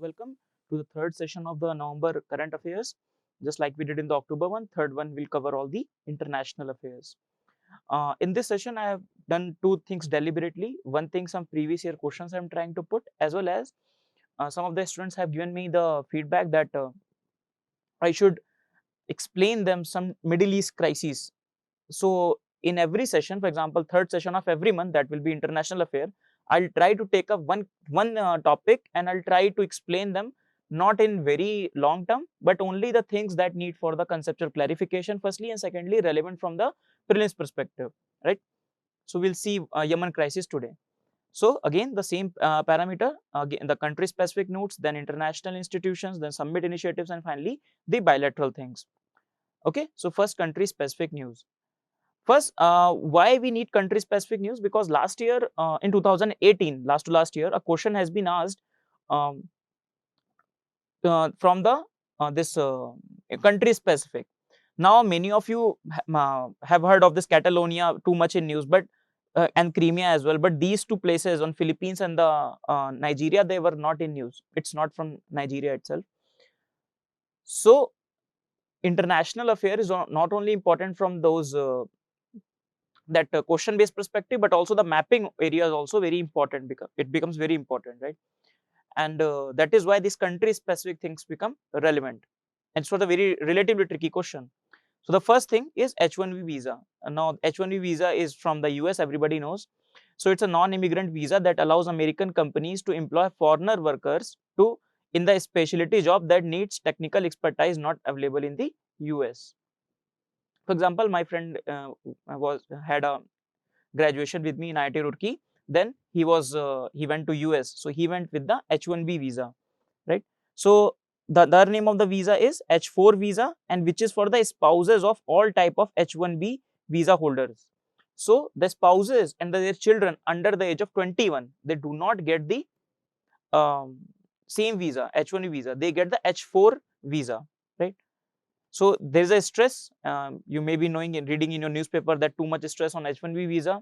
Welcome to the third session of the November current affairs. Just like we did in the October one, third one will cover all the international affairs. In this session, I have done two things deliberately. One thing, some previous year questions I'm trying to put, as well as some of the students have given me the feedback that I should explain them some Middle East crises. So in every session, for example, third session of every month, that will be international affair, I'll try to take up one topic and I'll try to explain them not in very long term, but only the things that need for the conceptual clarification firstly, and secondly relevant from the prelims perspective, right? So we'll see Yemen crisis today. So again, the same parameter, again the country specific notes, then international institutions, then summit initiatives, and finally the bilateral things. Okay, so first, country specific news. First, why we need country specific news? Because last year, in 2018, last to last year, a question has been asked um, from the this country specific. Now, many of you have heard of this Catalonia too much in news, but and Crimea as well. But these two places on Philippines and the Nigeria, they were not in news. It's not from Nigeria itself. So, international affair is not only important from those that question based perspective, but also the mapping area is also very important because it becomes very important, right? And that is why these country specific things become relevant, and so the very relatively tricky question. So the first thing is H1B visa. Now H1B visa is from the US, everybody knows. So it's a non-immigrant visa that allows American companies to employ foreigner workers to in the specialty job that needs technical expertise not available in the US. For example, my friend had a graduation with me in IIT Roorkee. Then he went to US, so he went with the H1B visa, right? So the other name of the visa is H4 visa, and which is for the spouses of all type of H1B visa holders. So the spouses and their children under the age of 21, they do not get the um, same visa, H1B visa. They get the H4 visa, right? So there is a stress. You may be knowing and reading in your newspaper that too much stress on H1B visa.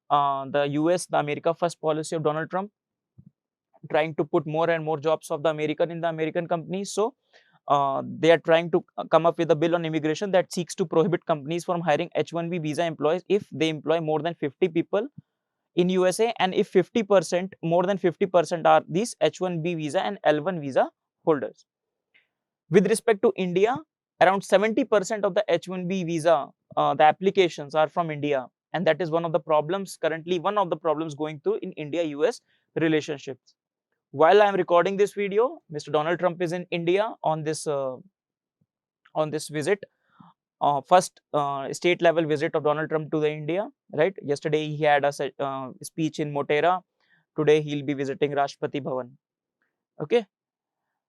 The US, the America First policy of Donald Trump, trying to put more and more jobs of the American in the American companies. So they are trying to come up with a bill on immigration that seeks to prohibit companies from hiring H1B visa employees if they employ more than 50 people in USA, and if 50%, more than 50% are these H1B visa and L1 visa holders. With respect to India, around 70% of the H1B visa, the applications are from India, and that is one of the problems currently, one of the problems going through in India-US relationships. While I am recording this video, Mr. Donald Trump is in India on this visit, first state level visit of Donald Trump to the India. Right, yesterday he had a speech in Motera. Today he'll be visiting Rashtrapati Bhavan. Okay.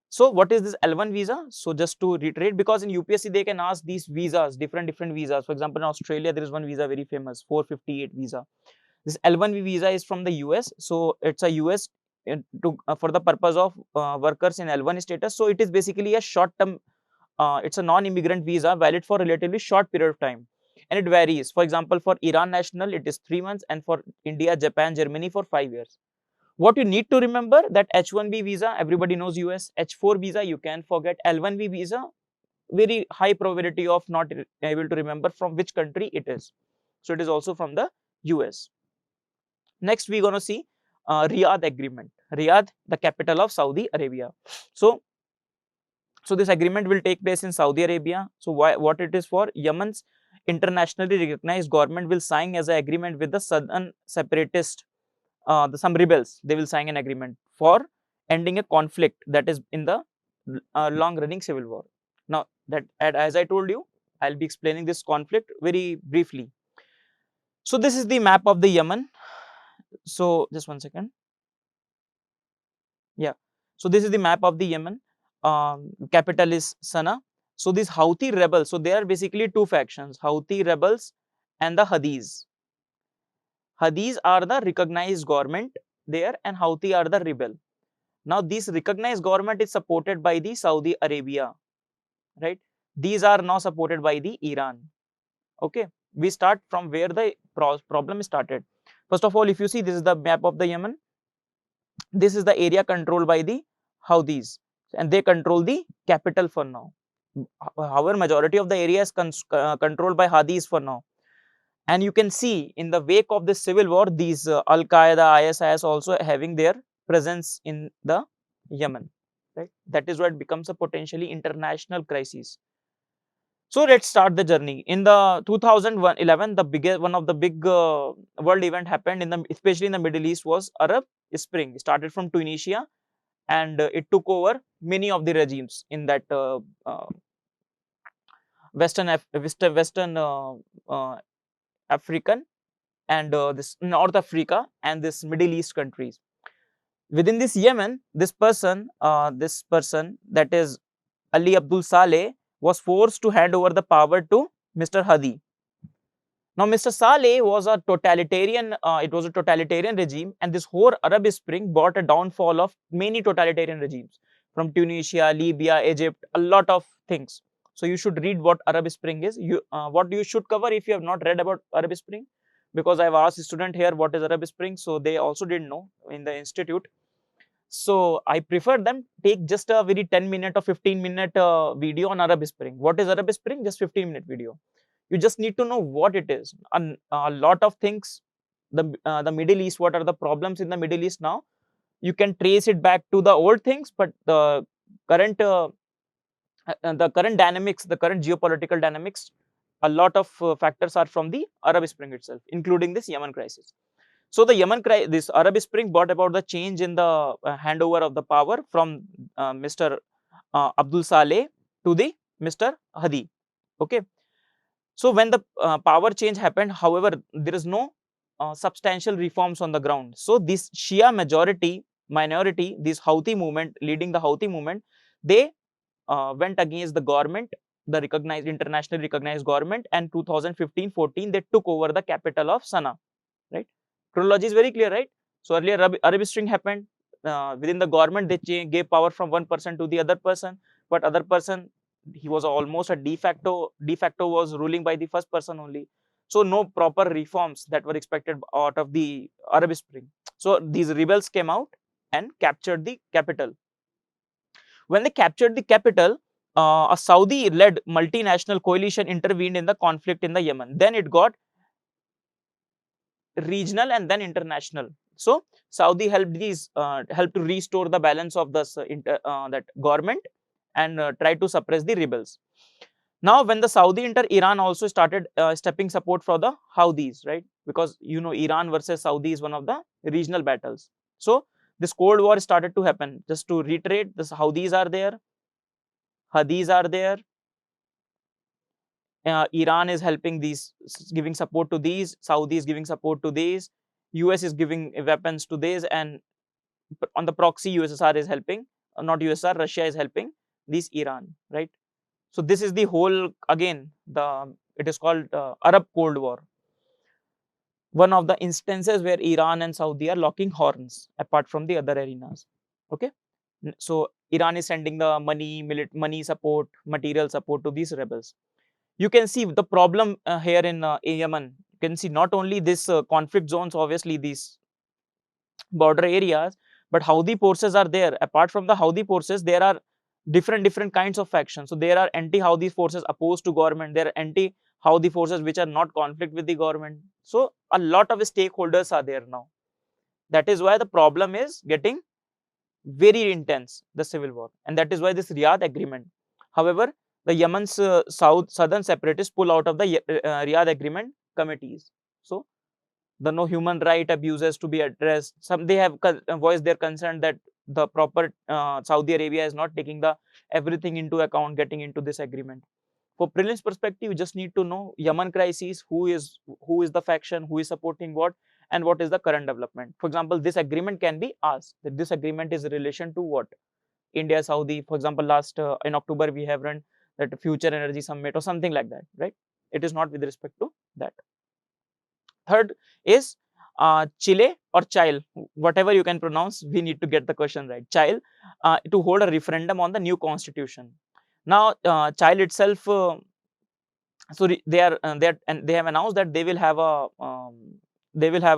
So what is this L1 visa? So just to reiterate, because in UPSC they can ask these visas, different visas. For example, in Australia there is one visa very famous, 458 visa. This L1 visa is from the US, so it's a US for the purpose of workers in L1 status. So it is basically a short term. It's a non-immigrant visa valid for relatively short period of time, and it varies. For example, for Iran national it is 3 months, and for India, Japan, Germany for 5 years. What you need to remember that H1B visa, everybody knows US. H4 visa, you can forget. L1B visa, very high probability of not able to remember from which country it is. So it is also from the US. Next, we're going to see Riyadh agreement. Riyadh, the capital of Saudi Arabia. So this agreement will take place in Saudi Arabia. So what it is for? Yemen's internationally recognized government will sign as an agreement with the southern separatist, some rebels. They will sign an agreement for ending a conflict that is in the long running civil war. Now that, as I told you, I'll be explaining this conflict very briefly. So this is the map of the Yemen. So just one second. Yeah. So this is the map of the Yemen. Capital is Sana'a. So these Houthi rebels, so there are basically two factions, Houthi rebels and the Hadis. Hadis are the recognized government there, and Houthi are the rebel. Now this recognized government is supported by the Saudi Arabia, right? These are now supported by the Iran. Okay, we start from where the problem started. First of all, if you see, this is the map of the Yemen. This is the area controlled by the Houthis, and they control the capital for now. However, majority of the area is controlled by Houthis for now. And you can see in the wake of this civil war, these Al Qaeda, ISIS also having their presence in the Yemen, right? That is why it becomes a potentially international crisis. So let's start the journey. In the 2011, the biggest one of the big world event happened in the, especially in the Middle East, was Arab Spring. It started from Tunisia, and it took over many of the regimes in that Western uh, African and this North Africa and this Middle East countries. Within this Yemen, this person that is Ali Abdul Saleh was forced to hand over the power to Mr. Hadi. Now, Mr. Saleh was a totalitarian. It was a totalitarian regime, and this whole Arab Spring brought a downfall of many totalitarian regimes from Tunisia, Libya, Egypt, a lot of things. So you should read what Arab Spring is. What you should cover if you have not read about Arab Spring, because I have asked student here what is Arab Spring, so they also didn't know in the institute. So I prefer them take just a very 10-minute or 15-minute video on Arab Spring. What is Arab Spring? Just 15-minute video. You just need to know what it is. And a lot of things, the Middle East, what are the problems in the Middle East now? You can trace it back to the old things, but current the current dynamics, the current geopolitical dynamics, a lot of factors are from the Arab Spring itself, including this Yemen crisis. So the this Arab Spring brought about the change in the handover of the power from Mr. Abdul Saleh to the Mr. Hadi. Okay. So when the power change happened, however, there is no substantial reforms on the ground. So this Shia minority, this Houthi movement, leading the Houthi movement, they went against the government, the recognized, internationally recognized government, and 2015-14 they took over the capital of Sana'a, right? Chronology is very clear, right? So earlier Arab Spring happened, within the government they gave power from one person to the other person, but other person, he was almost a de facto was ruling by the first person only. So no proper reforms that were expected out of the Arab Spring. So these rebels came out and captured the capital. When they captured the capital, a Saudi-led multinational coalition intervened in the conflict in the Yemen. Then it got regional and then international. So Saudi helped to restore the balance of this that government and try to suppress the rebels. Now, when the Saudi Iran also started stepping support for the Houthis, right? Because you know Iran versus Saudi is one of the regional battles. So this Cold War started to happen. Just to reiterate, the Houthis are there, Hadis are there. Iran is helping these, giving support to these. Saudi is giving support to these. US is giving weapons to these, and on the proxy, USSR is helping. Not USSR, Russia is helping these Iran, right? So this is the whole, again, it is called Arab Cold War. One of the instances where Iran and Saudi are locking horns, apart from the other arenas. Okay, so Iran is sending the money support, material support to these rebels. You can see the problem here in Yemen. You can see not only this conflict zones, obviously these border areas, but Houthi forces are there. Apart from the Houthi forces, there are different kinds of factions. So there are anti-Houthi forces opposed to government. There are anti-Houthi forces which are not conflict with the government. So a lot of stakeholders are there now. That is why the problem is getting very intense, the civil war, and that is why this Riyadh agreement. However, the Yemen's southern separatists pull out of the Riyadh agreement committees. So the no human right abuses to be addressed. Some they have voiced their concern that the proper Saudi Arabia is not taking the everything into account, getting into this agreement. For prelims perspective, you just need to know Yemen crisis, who is the faction, who is supporting what, and what is the current development. For example, this agreement can be asked that this agreement is in relation to what? India, Saudi. For example, last in October we have run that Future Energy Summit or something like that, right? It is not with respect to that. Third is Chile or Chile, whatever you can pronounce, we need to get the question right. Chile to hold a referendum on the new constitution. Now, Chile itself, so they have announced that they will have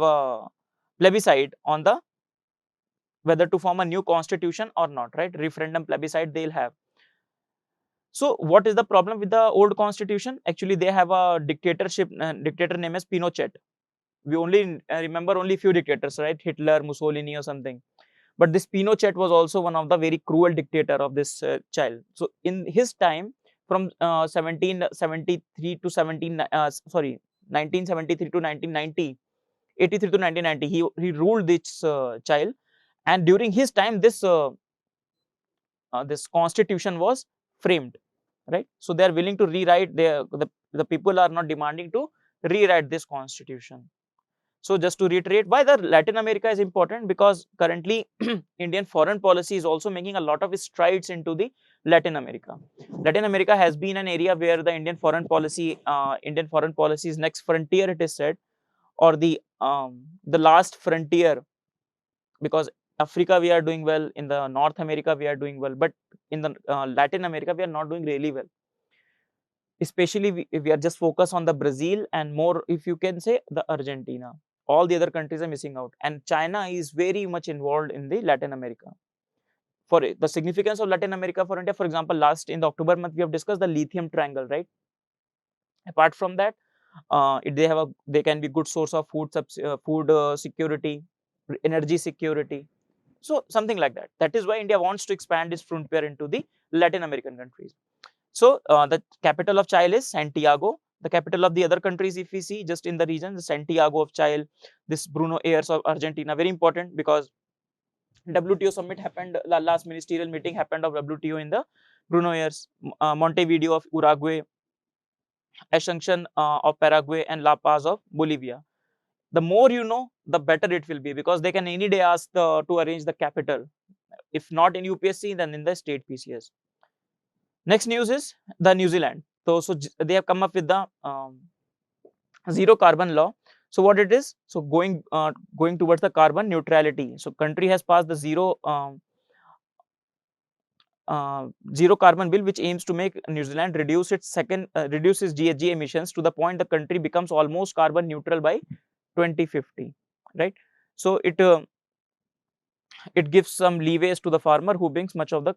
a plebiscite on the whether to form a new constitution or not, right? Referendum, plebiscite they'll have. So what is the problem with the old constitution? Actually, they have a dictator named as Pinochet. We only remember only few dictators, right? Hitler, Mussolini or something. But this Pinochet was also one of the very cruel dictator of this child. So in his time, from 1773 to 1973 to 1990, 83 to 1990, he ruled this child. And during his time, this constitution was framed, right? So they are willing to rewrite the people are not demanding to rewrite this constitution. So just to reiterate, why the Latin America is important, because currently Indian foreign policy is also making a lot of strides into the Latin America. Latin America has been an area where the Indian foreign policy's next frontier, it is said, or the last frontier, because Africa we are doing well, in the North America we are doing well, but in the Latin America we are not doing really well. Especially we are just focused on the Brazil and more, if you can say, the Argentina. All the other countries are missing out, and China is very much involved in the Latin America. For the significance of Latin America for India, for example, last in the October month we have discussed the lithium triangle, right? Apart from that, they can be good source of food security, energy security. So something like that. That is why India wants to expand its frontier into the Latin American countries. So the capital of Chile is Santiago. The capital of the other countries, if we see just in the region, the Santiago of Chile, this Buenos Aires of Argentina, very important, because WTO summit happened, the last ministerial meeting happened of WTO in the Buenos Aires, Montevideo of Uruguay, Asunción of Paraguay, and La Paz of Bolivia. The more you know, the better it will be, because they can any day ask to arrange the capital. If not in UPSC, then in the state PCS. Next news is the New Zealand. So they have come up with the zero carbon law. So what it is? So going towards the carbon neutrality. So country has passed the zero carbon bill, which aims to make New Zealand reduce its GHG emissions to the point the country becomes almost carbon neutral by 2050. Right. So it gives some leeways to the farmer who brings much of the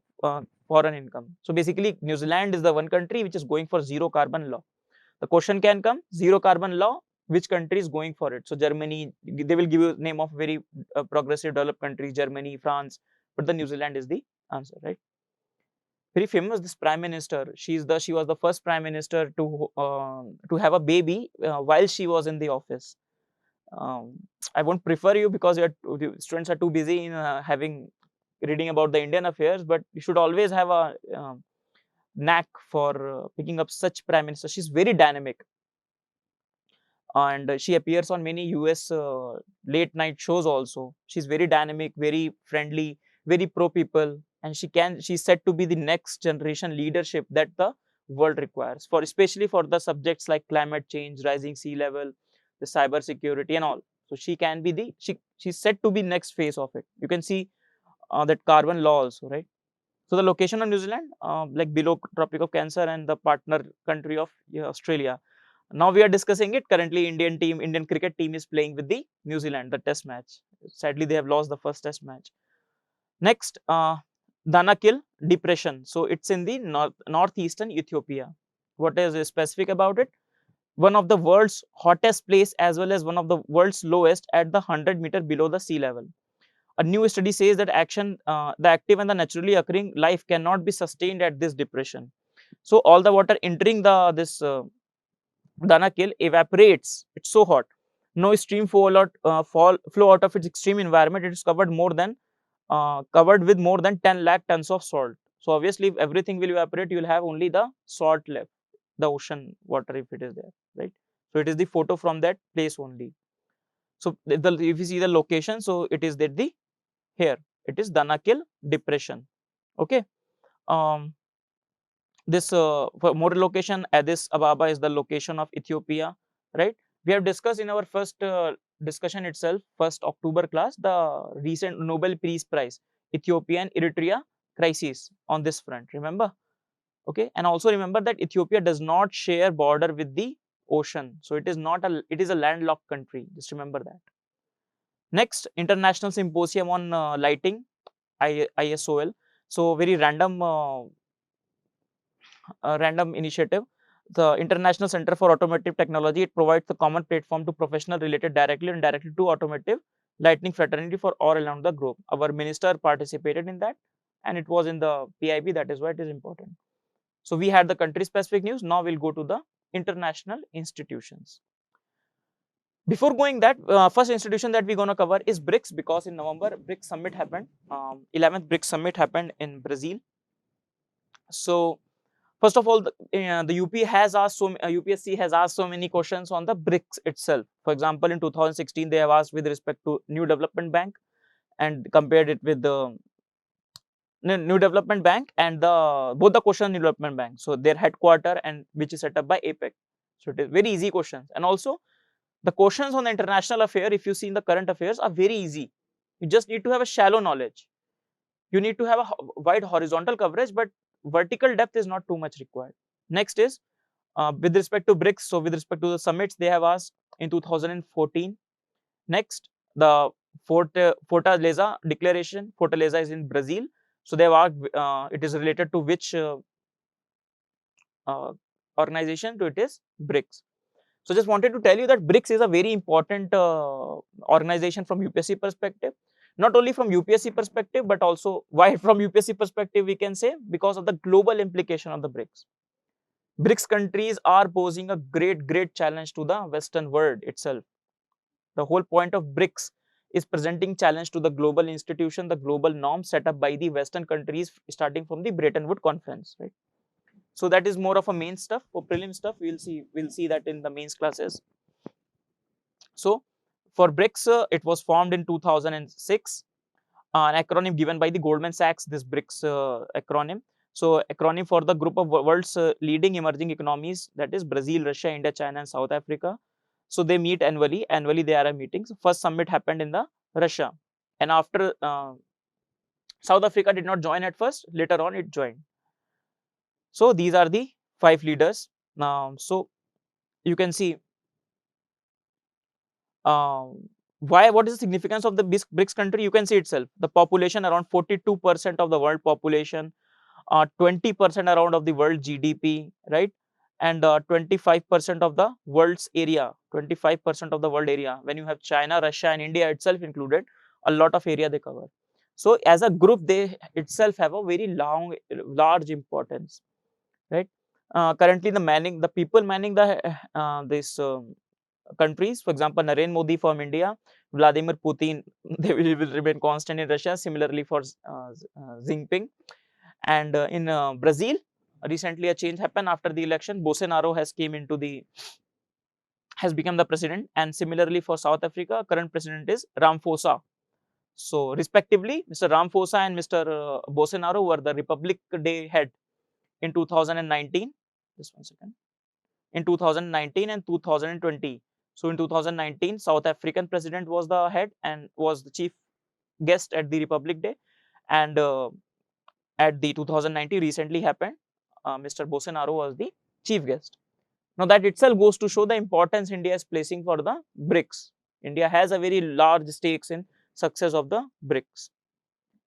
foreign income. So basically, New Zealand is the one country which is going for zero carbon law. The question can come, zero carbon law, which country is going for it? So Germany, they will give you name of very progressive developed countries, Germany, France, but the New Zealand is the answer, right? Very famous, this prime minister. She was the first prime minister to have a baby while she was in the office. I won't prefer you, because the students are too busy in reading about the Indian affairs, but you should always have a knack for picking up such prime minister. She's very dynamic, and she appears on many US late night shows also. She's very dynamic, very friendly, very pro people, and she's said to be the next generation leadership that the world requires, for especially for the subjects like climate change, rising sea level, the cyber security and all. So she can be she's said to be next phase of it. You can see that carbon law also, right? So the location of New Zealand, like below Tropic of Cancer and the partner country of Australia. Now we are discussing it. Currently, Indian cricket team is playing with the New Zealand, the test match. Sadly, they have lost the first test match. Next, Danakil Depression. So it's in the northeastern Ethiopia. What is specific about it? One of the world's hottest place, as well as one of the world's lowest, at the 100-meter below the sea level. A new study says that the active and the naturally occurring life cannot be sustained at this depression. So all the water entering this Danakil evaporates. It's so hot. No stream flow out of its extreme environment. It is covered with more than 10 lakh tons of salt. So obviously, if everything will evaporate, you will have only the salt left, the ocean water, if it is there, right? So it is the photo from that place only. So if you see the location, so it is that here it is Danakil Depression. Okay. This for more location, Addis Ababa is the location of Ethiopia, right? We have discussed in our first discussion itself, first October class, the recent Nobel Peace Prize, Ethiopian Eritrea crisis on this front, remember? Okay, and also remember that Ethiopia does not share border with the ocean, so it is a landlocked country. Just remember that. Next, International Symposium on Lighting, ISOL. So very random initiative. The International Center for Automotive Technology, it provides the common platform to professional related directly and indirectly to automotive lighting fraternity for all around the globe. Our minister participated in that, and it was in the PIB. That is why it is important. So we had the country specific news. Now we'll go to the international institutions. Before going that, first institution that we're going to cover is BRICS, because in November BRICS summit happened. 11th BRICS summit happened in Brazil. So first of all, the UPSC has asked so many questions on the BRICS itself. For example, in 2016 they have asked with respect to New Development Bank and compared it with the New Development Bank and both the question New Development Bank. So their headquarter and which is set up by APEC. So it is very easy questions. And also the questions on the international affair, if you see in the current affairs, are very easy. You just need to have a shallow knowledge. You need to have a wide horizontal coverage, but vertical depth is not too much required. Next is with respect to BRICS. So with respect to the summits, they have asked in 2014. Next, the Fortaleza declaration. Fortaleza is in Brazil. So they have asked it is related to which organization? To it is BRICS. So just wanted to tell you that BRICS is a very important organization from UPSC perspective. Not only from UPSC perspective, but also why from UPSC perspective we can say because of the global implication of the BRICS. BRICS countries are posing a great challenge to the Western world itself. The whole point of BRICS is presenting challenge to the global institution, the global norm set up by the Western countries starting from the Bretton Woods Conference, right? So that is more of a main stuff. For prelim stuff, we'll see that in the mains classes. So for BRICS, it was formed in 2006, an acronym given by the Goldman Sachs, this BRICS acronym. So acronym for the group of world's leading emerging economies, that is Brazil, Russia, India, China and South Africa. So they meet annually. Annually there are meetings. First summit happened in the Russia, and after South Africa did not join at first. Later on it joined. So these are the 5 leaders. So you can see what is the significance of the BRICS country. You can see itself. The population around 42% of the world population, 20% around of the world GDP, right? And 25% of the world's area, 25% of the world area. When you have China, Russia and India itself included, a lot of area they cover. So as a group, they itself have a very large importance, right? Currently the people manning this countries, for example, Narendra Modi from India, Vladimir Putin, they will remain constant in Russia. Similarly for Jinping. And in Brazil, recently a change happened after the election. Bolsonaro has become the president. And similarly for South Africa, current president is Ramaphosa. So respectively, Mr. Ramaphosa and Mr. Bolsonaro were the Republic Day head in 2019. Just one second. In 2019 and 2020. So in 2019, South African president was the head and was the chief guest at the Republic Day. And at the 2019 recently happened, Mr. Bolsonaro was the chief guest. Now that itself goes to show the importance India is placing for the BRICS. India has a very large stakes in success of the BRICS.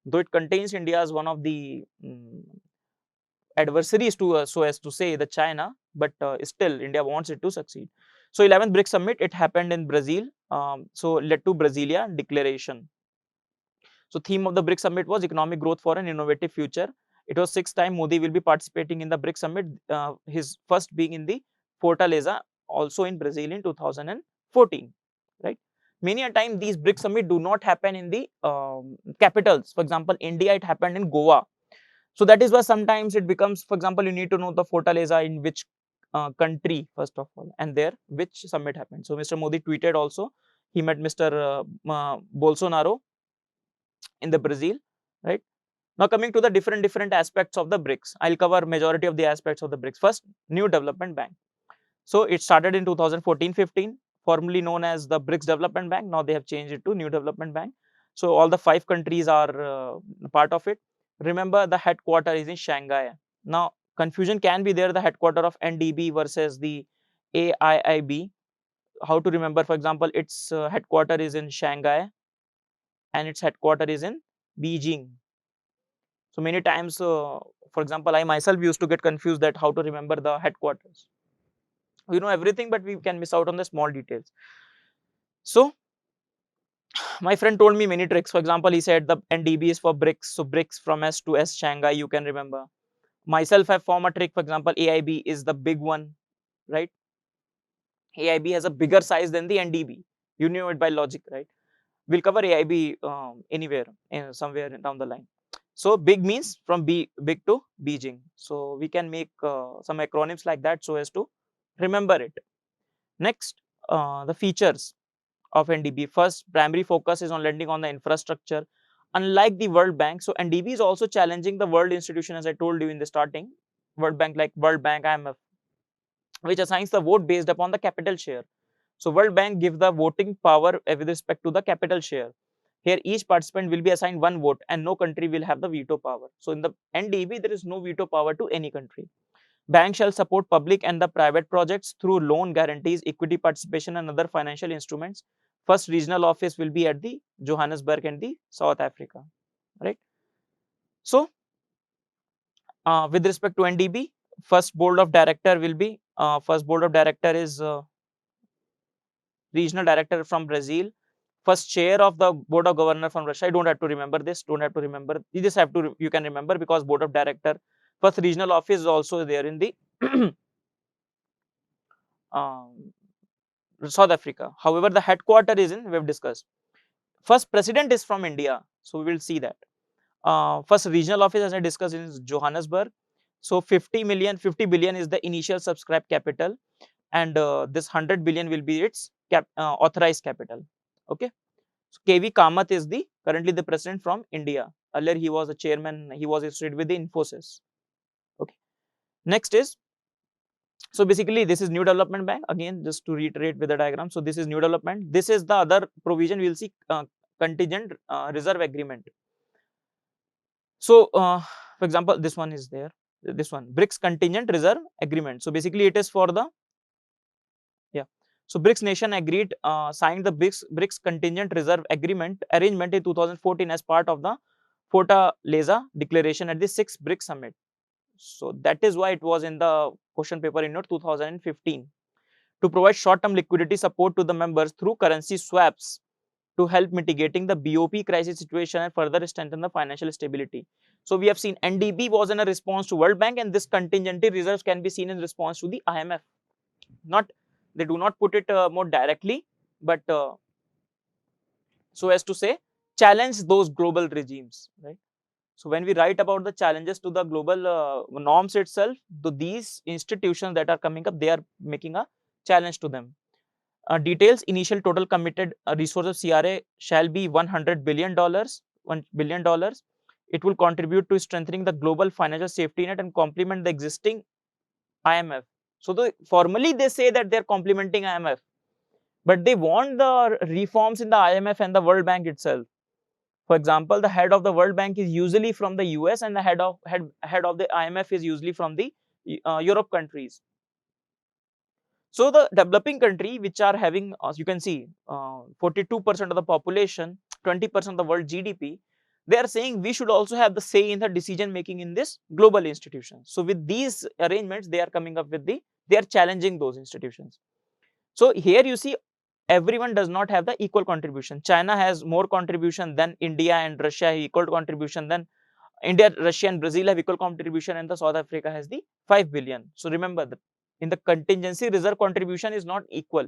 Though it contains India as one of the adversaries to so as to say the China, but still India wants it to succeed. So 11th BRICS summit, it happened in Brazil. So led to Brasilia declaration. So theme of the BRICS summit was economic growth for an innovative future. It was 6th time Modi will be participating in the BRICS summit, his first being in the Fortaleza, also in Brazil in 2014, right? Many a time these BRICS summit do not happen in the capitals. For example, India, it happened in Goa. So that is why sometimes it becomes, for example, you need to know the Fortaleza in which country first of all, and there which summit happened. So Mr. Modi tweeted also, he met Mr. Bolsonaro in the Brazil, right? Now coming to the different aspects of the BRICS, I'll cover majority of the aspects of the BRICS. First, New Development Bank. So it started in 2014-15, formerly known as the BRICS Development Bank. Now they have changed it to New Development Bank. So all the 5 countries are part of it. Remember, the headquarter is in Shanghai. Now confusion can be there, the headquarter of NDB versus the AIIB. How to remember? For example, its headquarter is in Shanghai and its headquarter is in Beijing. So many times, for example, I myself used to get confused that how to remember the headquarters. We know everything, but we can miss out on the small details. So my friend told me many tricks. For example, he said the NDB is for BRICS. So BRICS from S to S Shanghai, you can remember. Myself have formed a trick. For example, AIB is the big one, right? AIB has a bigger size than the NDB. You knew it by logic, right? We'll cover AIB anywhere, somewhere down the line. So big means from big to Beijing. So we can make some acronyms like that so as to remember it. Next, the features of NDB. First, primary focus is on lending on the infrastructure. Unlike the World Bank, so NDB is also challenging the world institution, as I told you in the starting. World Bank, like World Bank, IMF, which assigns the vote based upon the capital share. So World Bank gives the voting power with respect to the capital share. Here each participant will be assigned one vote and no country will have the veto power. So in the NDB, there is no veto power to any country. Bank shall support public and the private projects through loan guarantees, equity participation and other financial instruments. First regional office will be at the Johannesburg and the South Africa, right? So with respect to NDB, first board of director will be, first board of director is regional director from Brazil. First chair of the board of governor from Russia. I don't have to remember this. Don't have to remember. You just have to. You can remember because board of director. First regional office is also there in the um, South Africa. However, the headquarter is in. We have discussed. First president is from India. So we will see that. First regional office, as I discussed, is Johannesburg. So 50 billion is the initial subscribed capital, and this 100 billion will be its authorized capital. Okay. So KV Kamath is the currently the president from India. Earlier he was a chairman. He was associated with the Infosys. Okay. Next is, so basically this is New Development Bank. Again, just to reiterate with the diagram. So this is New Development. This is the other provision. We will see contingent reserve agreement. So for example, this one is there. This one, BRICS contingent reserve agreement. So basically it is for the, yeah. So BRICS nation agreed, signed the BRICS contingent reserve agreement arrangement in 2014 as part of the Fortaleza declaration at the 6th BRICS summit. So that is why it was in the question paper in note 2015 to provide short-term liquidity support to the members through currency swaps to help mitigating the BOP crisis situation and further strengthen the financial stability. So we have seen NDB was in a response to World Bank, and this contingency reserves can be seen in response to the IMF. Not, they do not put it more directly, but so as to say challenge those global regimes, right? So when we write about the challenges to the global norms itself, these institutions that are coming up, they are making a challenge to them. Details: initial total committed resource of CRA shall be $100 billion. $1 billion. It will contribute to strengthening the global financial safety net and complement the existing IMF. So formally they say that they are complementing IMF, but they want the reforms in the IMF and the World Bank itself. For example, the head of the World Bank is usually from the US, and the head of the IMF is usually from the Europe countries. So the developing country, which are having, as you can see, 42% of the population, 20% of the world GDP, they are saying we should also have the say in the decision making in this global institution. So with these arrangements, they are coming up with they are challenging those institutions. So here you see, everyone does not have the equal contribution. China has more contribution than India, and Russia have equal contribution than India, Russia and Brazil have equal contribution, and the South Africa has the 5 billion. So remember that in the contingency reserve contribution is not equal.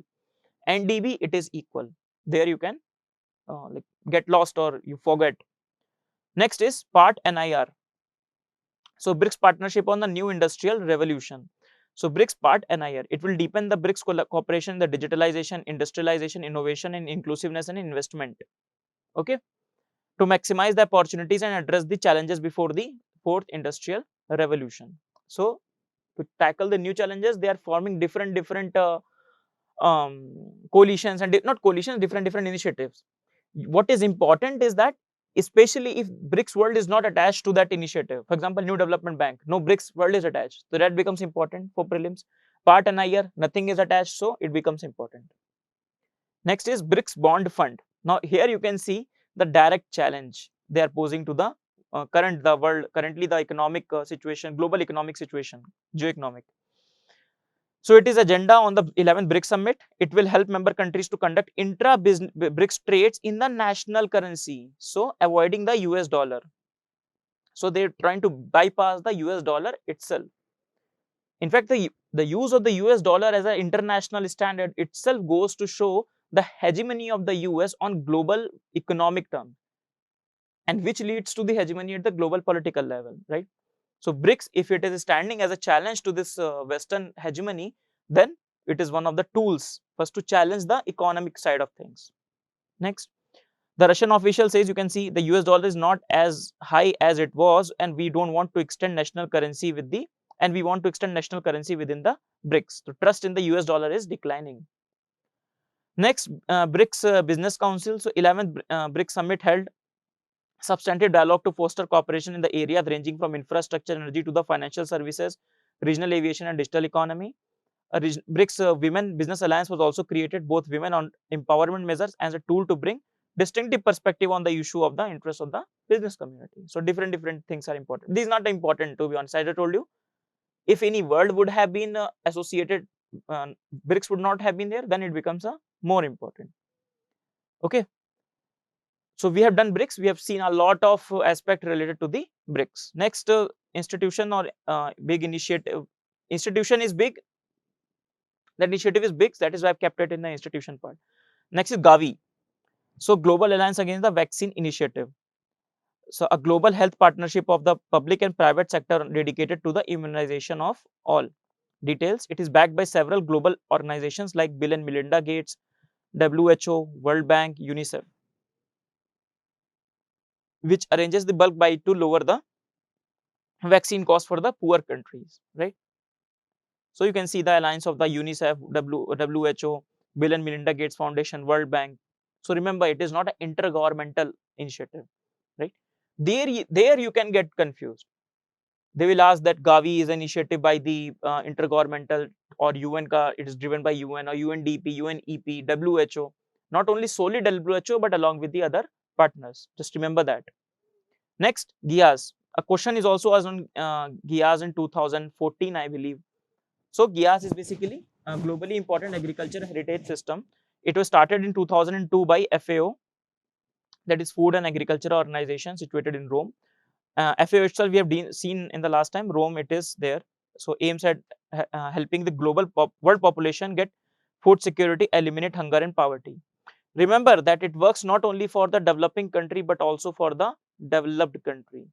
NDB it is equal. There you can like get lost or you forget. Next is part NIR. So BRICS partnership on the new industrial revolution. So BRICS part NIR, it will deepen the BRICS cooperation, the digitalization, industrialization, innovation, and inclusiveness and investment. Okay, to maximize the opportunities and address the challenges before the fourth industrial revolution. So to tackle the new challenges, they are forming different coalitions, and not coalitions, different initiatives. What is important is that, especially if BRICS world is not attached to that initiative, for example, New Development Bank, no BRICS world is attached, so that becomes important for prelims. Part NIR, nothing is attached, so it becomes important. Next is BRICS bond fund. Now here you can see the direct challenge they are posing to the currently the economic situation, global economic situation, geoeconomic. So it is agenda on the 11th BRICS summit. It will help member countries to conduct BRICS trades in the national currency, so avoiding the US dollar. So they're trying to bypass the US dollar itself. In fact, the use of the US dollar as an international standard itself goes to show the hegemony of the US on global economic terms, and which leads to the hegemony at the global political level, right? So BRICS, if it is standing as a challenge to this Western hegemony, then it is one of the tools first to challenge the economic side of things. Next, the Russian official says, you can see the US dollar is not as high as it was, and we don't want to extend national currency with the, and we want to extend national currency within the BRICS. So trust in the US dollar is declining. Next, BRICS Business Council. So 11th BRICS Summit held substantive dialogue to foster cooperation in the areas ranging from infrastructure, energy to the financial services, regional aviation and digital economy. BRICS Women Business Alliance was also created, both women on empowerment measures as a tool to bring distinctive perspective on the issue of the interest of the business community. So different things are important. These are not important, to be honest. As I told you, if any world would have been associated, BRICS would not have been there, then it becomes more important. Okay. So we have done BRICS. We have seen a lot of aspect related to the BRICS. Next, institution or big initiative. Institution is big. The initiative is big. That is why I've kept it in the institution part. Next is Gavi. So Global Alliance Against the Vaccine Initiative. So a global health partnership of the public and private sector dedicated to the immunization of all. Details. It is backed by several global organizations like Bill and Melinda Gates, WHO, World Bank, UNICEF, which arranges the bulk buy to lower the vaccine cost for the poor countries, right? So you can see the alliance of the UNICEF, WHO, Bill and Melinda Gates Foundation, World Bank. So remember, it is not an intergovernmental initiative, right? There you can get confused. They will ask that Gavi is an initiative by the intergovernmental or UN, it is driven by UN or UNDP, UNEP, WHO. Not only solely WHO, but along with the other partners. Just remember that. Next, GIAS. A question is also asked on GIAS in 2014, I believe. So GIAS is basically a globally important agriculture heritage system. It was started in 2002 by FAO, that is Food and Agriculture Organization, situated in Rome. FAO itself, we have seen in the last time, Rome it is there. So aims at helping the global world population get food security, eliminate hunger and poverty. Remember that it works not only for the developing country but also for the developed country,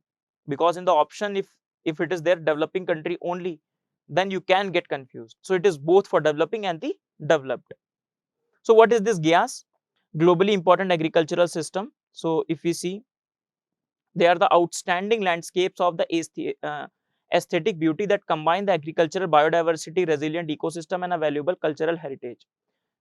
because in the option, if it is there developing country only, then you can get confused. So it is both for developing and the developed. So what is this GIAS? Globally important agricultural system. So if we see, they are the outstanding landscapes of the aesthetic beauty that combine the agricultural biodiversity, resilient ecosystem and a valuable cultural heritage.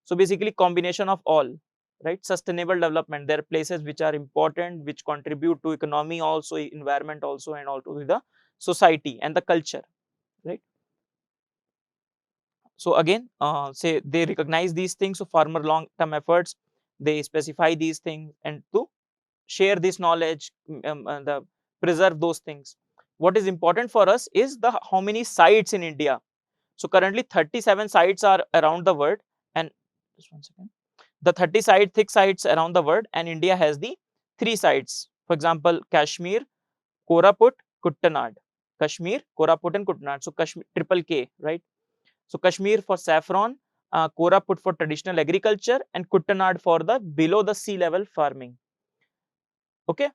So basically combination of all, right? Sustainable development. There are places which are important, which contribute to economy also, environment also, and also to the society and the culture, right? So again, say they recognize these things. So farmer long-term efforts, they specify these things and to share this knowledge, the preserve those things. What is important for us is the how many sites in India. So currently 37 sites are around the world, and just one second. The 30 thick sites around the world, and India has the 3 sites. For example, Kashmir, Koraput, Kuttanad. Kashmir, Koraput and Kuttanad. So Kashmir, triple K, right? So Kashmir for saffron, Koraput for traditional agriculture, and Kuttanad for the below the sea level farming. Okay.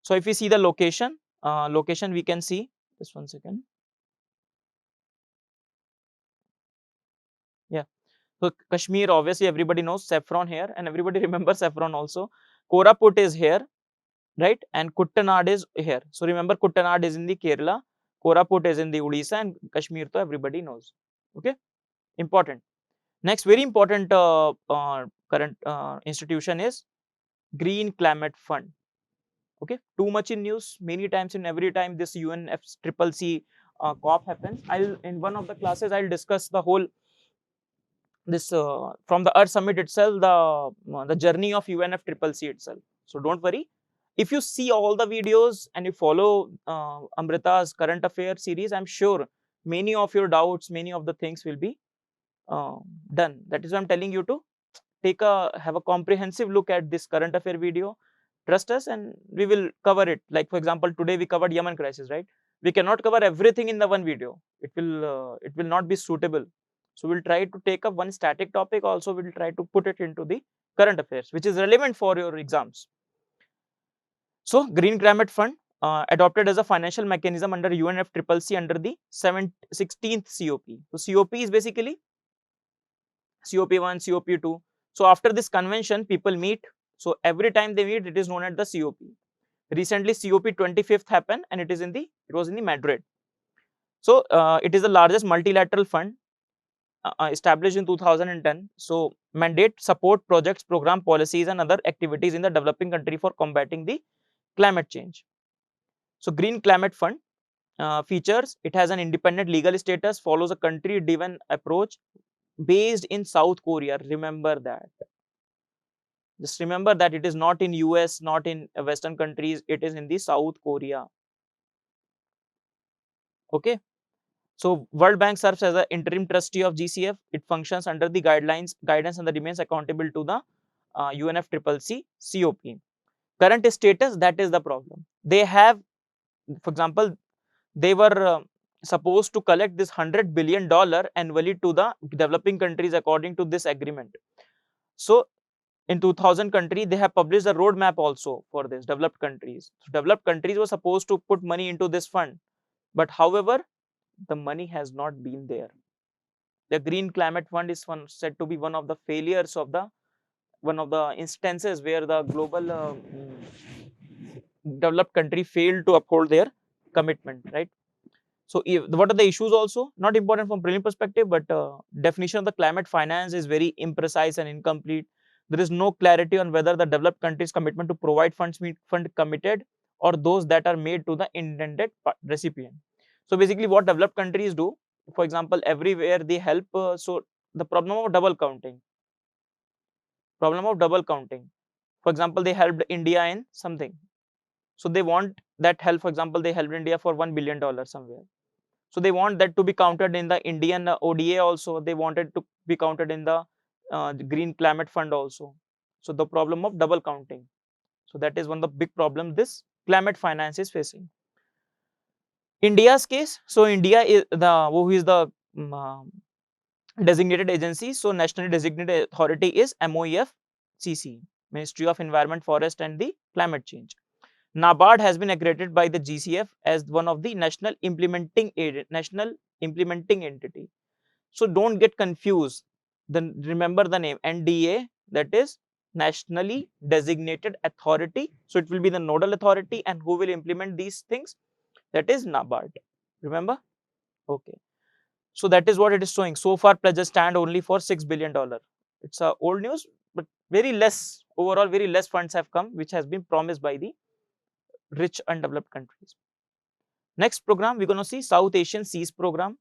So if we see the location, we can see, just one second. Yeah. So Kashmir, obviously everybody knows saffron here, and everybody remembers saffron also. Koraput is here, right? And Kuttanad is here. So remember, Kuttanad is in the Kerala, Koraput is in the Odisha, and Kashmir to everybody knows. Okay. Important. Next, very important current institution is Green Climate Fund. Okay, too much in news many times, in every time this UNFCCC COP happens. I'll in one of the classes I'll discuss the whole this from the Earth Summit itself, the journey of UNFCCC itself. So don't worry, if you see all the videos and you follow Amrita's current affair series, I'm sure many of your doubts, many of the things will be uh, done. That is why I'm telling you to have a comprehensive look at this current affair video. Trust us, and we will cover it. Like for example, today we covered Yemen crisis, right? We cannot cover everything in the one video. It will not be suitable. So we'll try to take up one static topic. Also, we'll try to put it into the current affairs, which is relevant for your exams. So Green Climate Fund adopted as a financial mechanism under UNFCCC under the 16th COP. So COP is basically COP1, COP2. So after this convention, people meet. So every time they meet, it is known as the COP. Recently, COP 25th happened, and it was in the Madrid. So it is the largest multilateral fund established in 2010. So mandate support projects, program policies, and other activities in the developing country for combating the climate change. So Green Climate Fund features, it has an independent legal status, follows a country driven approach based in South Korea. Remember that. Just remember that it is not in US, not in Western countries, it is in the South Korea. Okay. So World Bank serves as an interim trustee of GCF. It functions under the guidance and remains accountable to the UNFCCC COP. Current status, that is the problem. They have, for example, they were supposed to collect this $100 billion annually to the developing countries according to this agreement. So in 2000 country, they have published a roadmap also for this developed countries. So developed countries were supposed to put money into this fund, but however, the money has not been there. The Green Climate Fund is said to be one of the failures of the one of the instances where the global developed country failed to uphold their commitment, right? So what are the issues also? Not important from prelim perspective, but definition of the climate finance is very imprecise and incomplete. There is no clarity on whether the developed country's commitment to provide funds meet fund committed or those that are made to the intended recipient. So basically what developed countries do, for example, everywhere they help. So the problem of double counting. For example, they helped India in something. So they want that help. For example, they helped India for $1 billion somewhere. So they want that to be counted in the Indian ODA also. They wanted to be counted in the Green Climate Fund also. So the problem of double counting. So that is one of the big problem this climate finance is facing. India's case. So India is who is the designated agency. So nationally designated authority is MOEF-CC, Ministry of Environment, Forest and the Climate Change. NABARD has been accredited by the GCF as one of the national implementing entity. So don't get confused. Then remember the name NDA, that is nationally designated authority. So it will be the nodal authority, and who will implement these things? That is NABARD. Remember? Okay. So that is what it is showing. So far, pledges stand only for $6 billion. It's old news, but very less overall. Very less funds have come, which has been promised by the rich undeveloped countries. Next program, we're going to see South Asian Seas Program.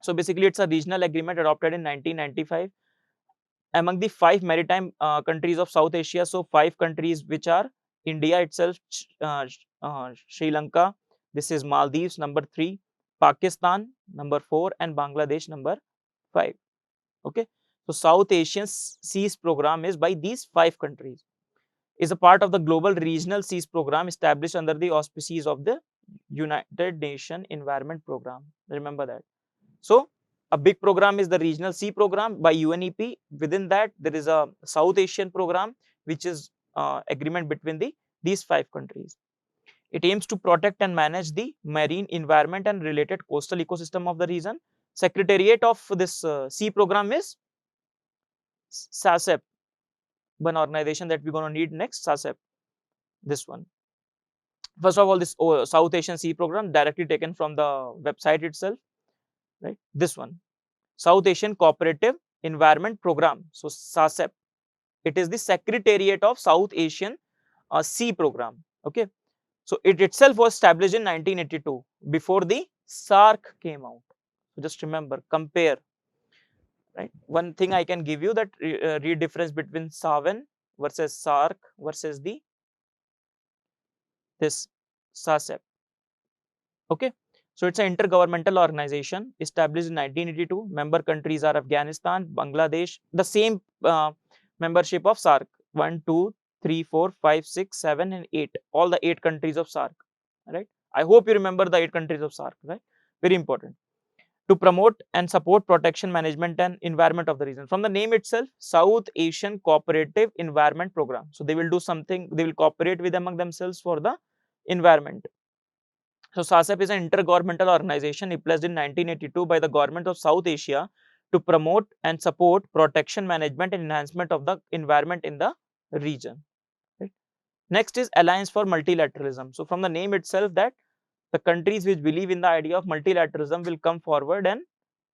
So basically, it's a regional agreement adopted in 1995 among the 5 maritime countries of South Asia. So 5 countries which are India itself, Sri Lanka, this is Maldives number 3, Pakistan number 4, and Bangladesh number 5. Okay. So South Asian Seas Program is by these 5 countries. Is a part of the global regional seas program established under the auspices of the United Nations Environment Program. Remember that. So a big program is the regional sea program by UNEP. Within that, there is a South Asian program, which is agreement between these 5 countries. It aims to protect and manage the marine environment and related coastal ecosystem of the region. Secretariat of this sea program is SASEP, one organization that we're going to need next, SASEP, this one. First of all, this South Asian Sea Program directly taken from the website itself, right? This one, South Asian Cooperative Environment Program. So SASEP, it is the Secretariat of South Asian Sea Program. Okay, so it itself was established in 1982 before the SAARC came out. So just remember, compare. Right. One thing I can give you that read difference between SAVEN versus SAARC versus the this SASEP. Okay, so it's an intergovernmental organization established in 1982. Member countries are Afghanistan, Bangladesh, the same membership of SAARC 1, 2, 3, 4, 5, 6, 7, and 8. All the 8 countries of SAARC. Right? I hope you remember the 8 countries of SAARC. Right? Very important. To promote and support protection, management, and environment of the region. From the name itself, South Asian Cooperative Environment Program. So they will do something. They will cooperate with among themselves for the environment. So SASEP is an intergovernmental organization established in 1982 by the government of South Asia to promote and support protection, management, and enhancement of the environment in the region. Right? Next is Alliance for Multilateralism. So from the name itself, that the countries which believe in the idea of multilateralism will come forward and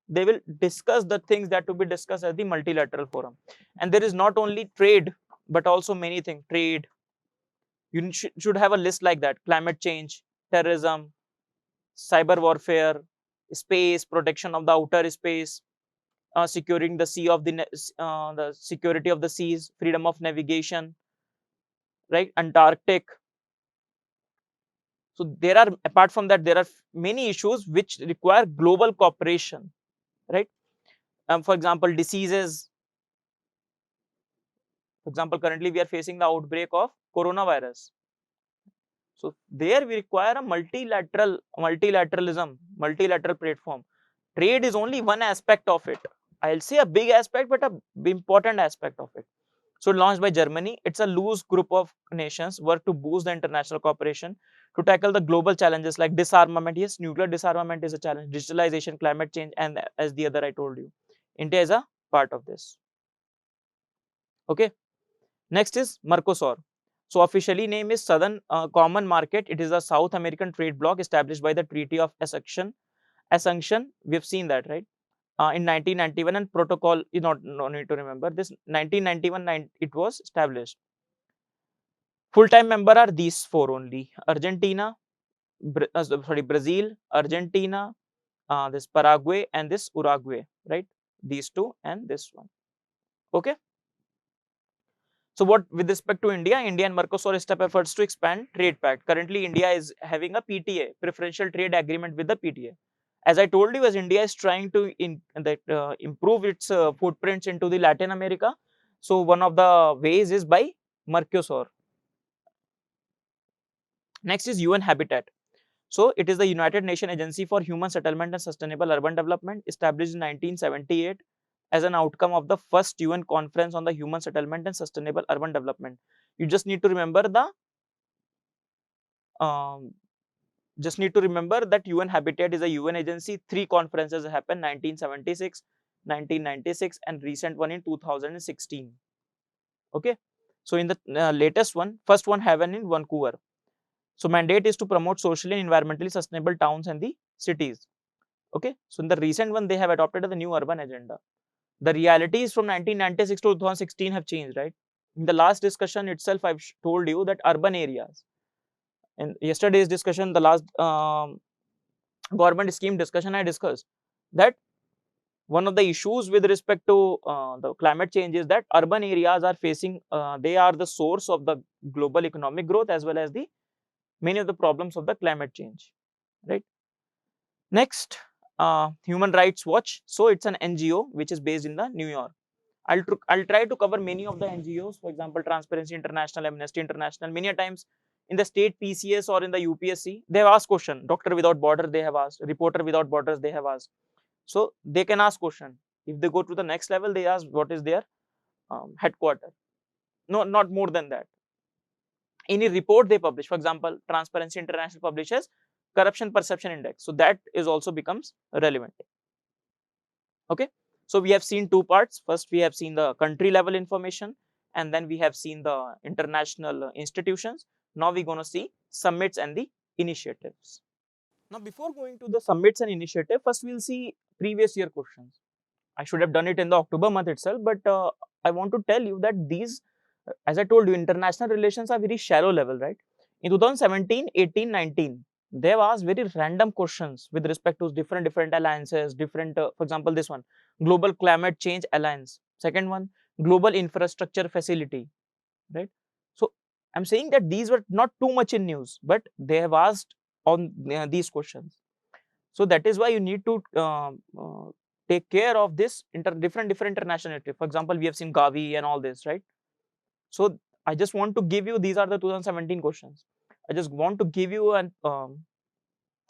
they will discuss the things that to be discussed at the multilateral forum. And there is not only trade, but also many things. Trade, you should have a list like that. Climate change, terrorism, cyber warfare, space, protection of the outer space, securing the sea of the security of the seas, freedom of navigation, right? Antarctic. So there are, apart from that, there are many issues which require global cooperation, right? For example, diseases. For example, currently we are facing the outbreak of coronavirus. So there we require a multilateralism, multilateral platform. Trade is only one aspect of it. I'll say a big aspect, but a important aspect of it. So launched by Germany, it's a loose group of nations work to boost the international cooperation to tackle the global challenges like disarmament. Yes, nuclear disarmament is a challenge, digitalization, climate change, and as the other I told you, India is a part of this. Okay. Next is Mercosur. So officially name is Southern Common Market. It is a South American trade bloc established by the Treaty of Assumption. We have seen that, right? In 1991, and protocol, you no need to remember this. 1991, it was established. Full-time member are these 4 only: Argentina, Brazil, Argentina, this Paraguay, and this Uruguay, right? These 2 and this one. Okay. So what with respect to India, India and Mercosur step efforts to expand trade pact. Currently, India is having a PTA, preferential trade agreement with the PTA. As I told you, as India is trying to improve its footprints into the Latin America, so one of the ways is by Mercosur. Next is UN Habitat. So it is the United Nations Agency for Human Settlement and Sustainable Urban Development, established in 1978 as an outcome of the first UN conference on the human settlement and sustainable urban development. You just need to remember that UN Habitat is a UN agency. 3 conferences happened: 1976, 1996, and recent one in 2016. Okay, so in the latest one, first one happened in Vancouver. So mandate is to promote socially and environmentally sustainable towns and the cities. Okay, so in the recent one, they have adopted the new urban agenda. The realities from 1996 to 2016 have changed, right? In the last discussion itself, I've told you that urban areas. In yesterday's discussion, the last government scheme discussion, I discussed that one of the issues with respect to the climate change is that urban areas are facing, they are the source of the global economic growth as well as the many of the problems of the climate change, right? Next, Human Rights Watch. So it's an NGO which is based in the New York. I'll try to cover many of the NGOs, for example, Transparency International, Amnesty International. Many a times in the state PCS or in the UPSC, they have asked question. Doctor Without Border, they have asked. Reporter Without Borders, they have asked. So they can ask question. If they go to the next level, they ask what is their headquarter. No, not more than that. Any report they publish, for example, Transparency International publishes Corruption Perception Index. So that is also becomes relevant. Okay. So we have seen 2 parts. First, we have seen the country level information, and then we have seen the international institutions. Now we're going to see summits and the initiatives. Now, before going to the summits and initiative, first we'll see previous year questions. I should have done it in the October month itself, but I want to tell you that these, as I told you, international relations are very shallow level, right? In 2017, 18, 19, they have asked very random questions with respect to different alliances, for example, this one, Global Climate Change Alliance. Second one, Global Infrastructure Facility, right? So, I'm saying that these were not too much in news, but they have asked on these questions. So that is why you need to take care of this different international. For example, we have seen Gavi and all this, right? So I just want to give you, these are the 2017 questions. I just want to give you an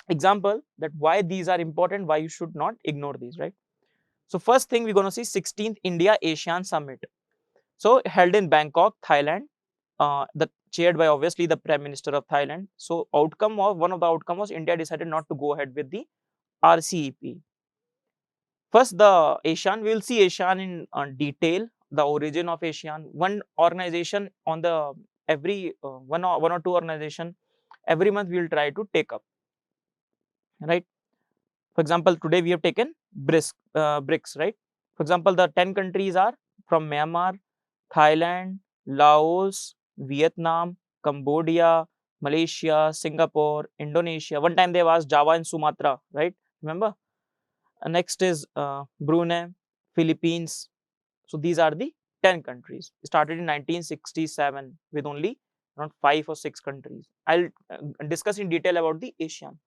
example that why these are important, why you should not ignore these, right? So first thing we're going to see 16th India ASEAN Summit. So held in Bangkok, Thailand, the chaired by obviously the Prime Minister of Thailand. So outcome of one of the outcome was India decided not to go ahead with the RCEP. First, the ASEAN, we will see ASEAN in detail, the origin of ASEAN. One organization on the every one or two organization every month we will try to take up, right? For example, today we have taken BRICS, right? For example, the 10 countries are from Myanmar, Thailand, Laos, Vietnam, Cambodia, Malaysia, Singapore, Indonesia. One time they have asked Java and Sumatra, right? Remember? Next is Brunei, Philippines. So these are the 10 countries. Started in 1967 with only around 5 or 6 countries. I'll discuss in detail about the ASEAN.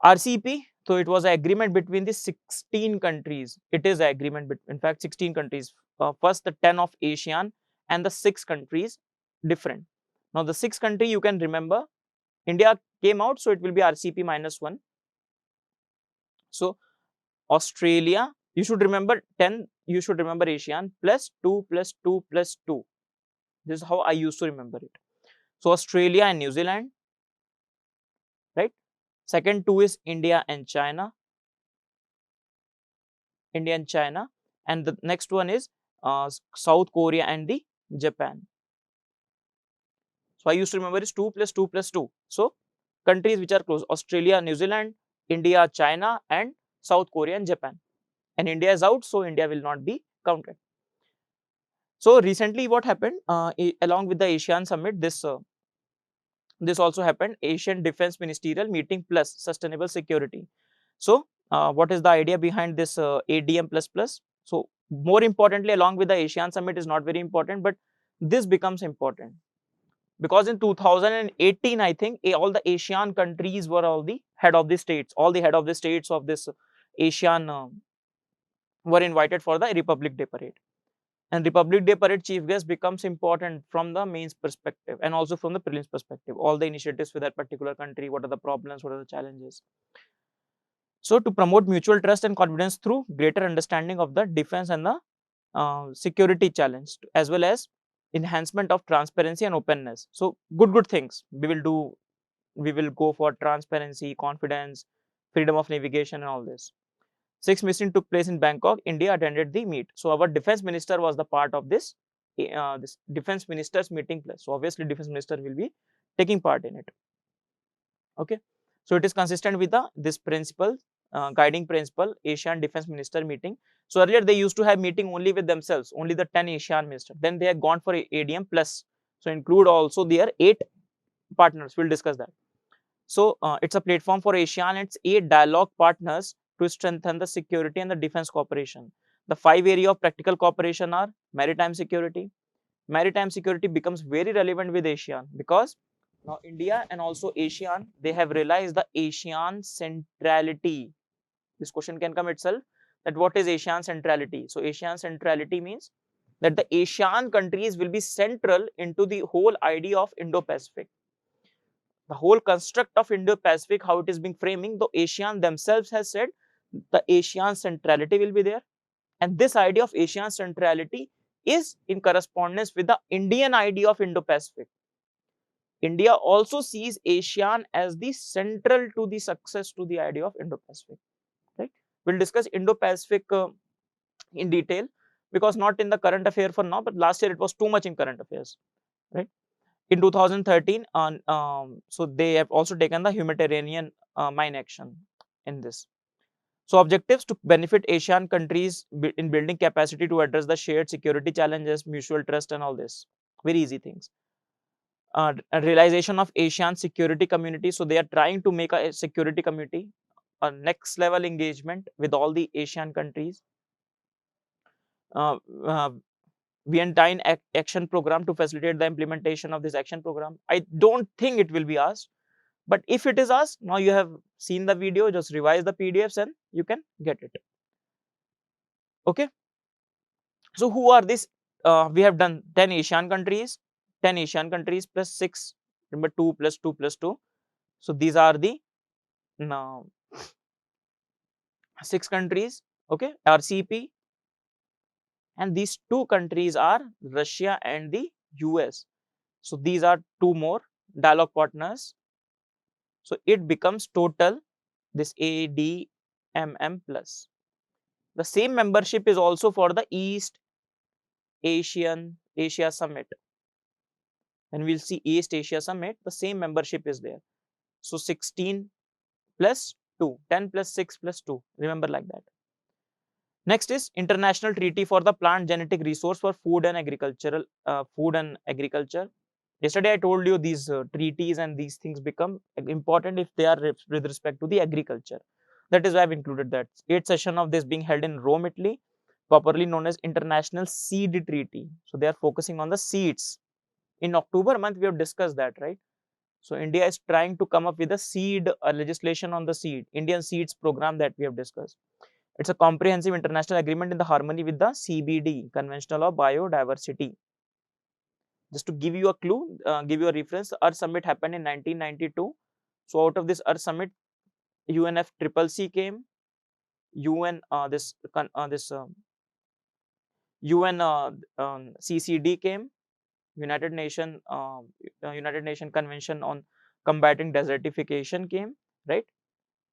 RCEP, so it was an agreement between the 16 countries. It is an agreement, in fact, 16 countries. First, the 10 of ASEAN and the 6 countries different. Now, the 6 country you can remember, India came out, so it will be RCEP -1. So, Australia, you should remember 10, you should remember ASEAN plus 2 plus 2 plus 2. This is how I used to remember it. So, Australia and New Zealand, right? Second 2 is India and China. India and China, and the next one is South Korea and the Japan. So I used to remember is 2 plus 2 plus 2. So countries which are close: Australia, New Zealand, India, China, and South Korea and Japan. And India is out, so India will not be counted. So recently, what happened along with the ASEAN summit? This also happened: Asian Defense Ministerial Meeting plus Sustainable Security. So what is the idea behind this ADM plus plus? So more importantly, along with the ASEAN summit is not very important, but this becomes important because in 2018, I think all the ASEAN countries were all the head of the states. All the head of the states of this ASEAN were invited for the Republic Day parade. And Republic Day parade chief guest becomes important from the mains perspective and also from the prelims perspective. All the initiatives for that particular country, what are the problems, what are the challenges. So to promote mutual trust and confidence through greater understanding of the defense and the security challenge, as well as enhancement of transparency and openness. So good things we will do. We will go for transparency, confidence, freedom of navigation, and all this. 6th meeting took place in Bangkok. India attended the meet. So our defense minister was the part of this this defense ministers meeting place. So obviously defense minister will be taking part in it. Okay. So it is consistent with the this principle, guiding principle, ASEAN defense minister meeting. So earlier they used to have meeting only with themselves, only the 10 ASEAN ministers. Then they have gone for ADM plus. So include also their 8 partners. We'll discuss that. So it's a platform for ASEAN and its 8 dialogue partners to strengthen the security and the defense cooperation. The 5 areas of practical cooperation are maritime security. Maritime security becomes very relevant with ASEAN because now India and also ASEAN, they have realized the ASEAN centrality. This question can come itself, that what is ASEAN centrality? So ASEAN centrality means that the ASEAN countries will be central into the whole idea of Indo-Pacific. The whole construct of Indo-Pacific, how it is being framing, the ASEAN themselves has said the ASEAN centrality will be there. And this idea of ASEAN centrality is in correspondence with the Indian idea of Indo-Pacific. India also sees ASEAN as the central to the success to the idea of Indo-Pacific. Right? We'll discuss Indo-Pacific in detail because not in the current affair for now, but last year it was too much in current affairs. Right? In 2013, so they have also taken the humanitarian mine action in this. So objectives to benefit ASEAN countries in building capacity to address the shared security challenges, mutual trust, and all this. Very easy things. Realization of ASEAN security community. So they are trying to make a security community, a next level engagement with all the ASEAN countries. Uh, uh, Vientiane action program to facilitate the implementation of this action program. I don't think it will be asked, but if it is asked, now you have seen the video, just revise the PDFs and you can get it. Okay. So who are these? We have done 10 Asian countries, 10 Asian countries plus 6, remember 2 plus 2 plus 2. So these are the now 6 countries, okay, RCP, and these 2 countries are Russia and the US. So these are 2 more dialogue partners. So it becomes total this ADMM plus. The same membership is also for the East Asia Summit. And we'll see East Asia Summit, the same membership is there. So 16 plus 2, 10 plus 6 plus 2. Remember like that. Next is International Treaty for the Plant Genetic Resource for Food and Agriculture. Yesterday I told you these treaties and these things become important if they are with respect to the agriculture. That is why I've included that. 8th session of this being held in Rome, Italy, popularly known as International Seed Treaty. So they are focusing on the seeds. In October month, we have discussed that, right? So India is trying to come up with a seed legislation on the seed, Indian seeds program that we have discussed. It's a comprehensive international agreement in the harmony with the CBD, Convention of Biodiversity. Just to give you a clue, give you a reference, Earth Summit happened in 1992. So out of this Earth Summit, UNFCCC came, UN CCD came, United Nation Convention on Combating Desertification came, right?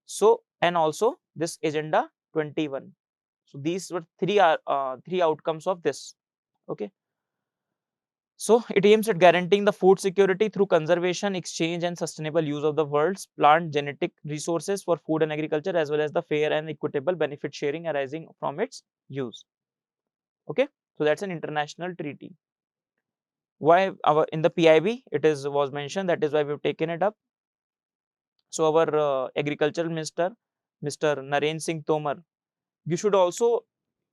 So and also this Agenda 21. So these were three outcomes of this. Okay. So it aims at guaranteeing the food security through conservation, exchange, and sustainable use of the world's plant genetic resources for food and agriculture, as well as the fair and equitable benefit sharing arising from its use. Okay, so that's an international treaty. Why our in the PIB it is was mentioned, that is why we've taken it up. So our agricultural minister, Mr. Narendra Singh Tomar, you should also,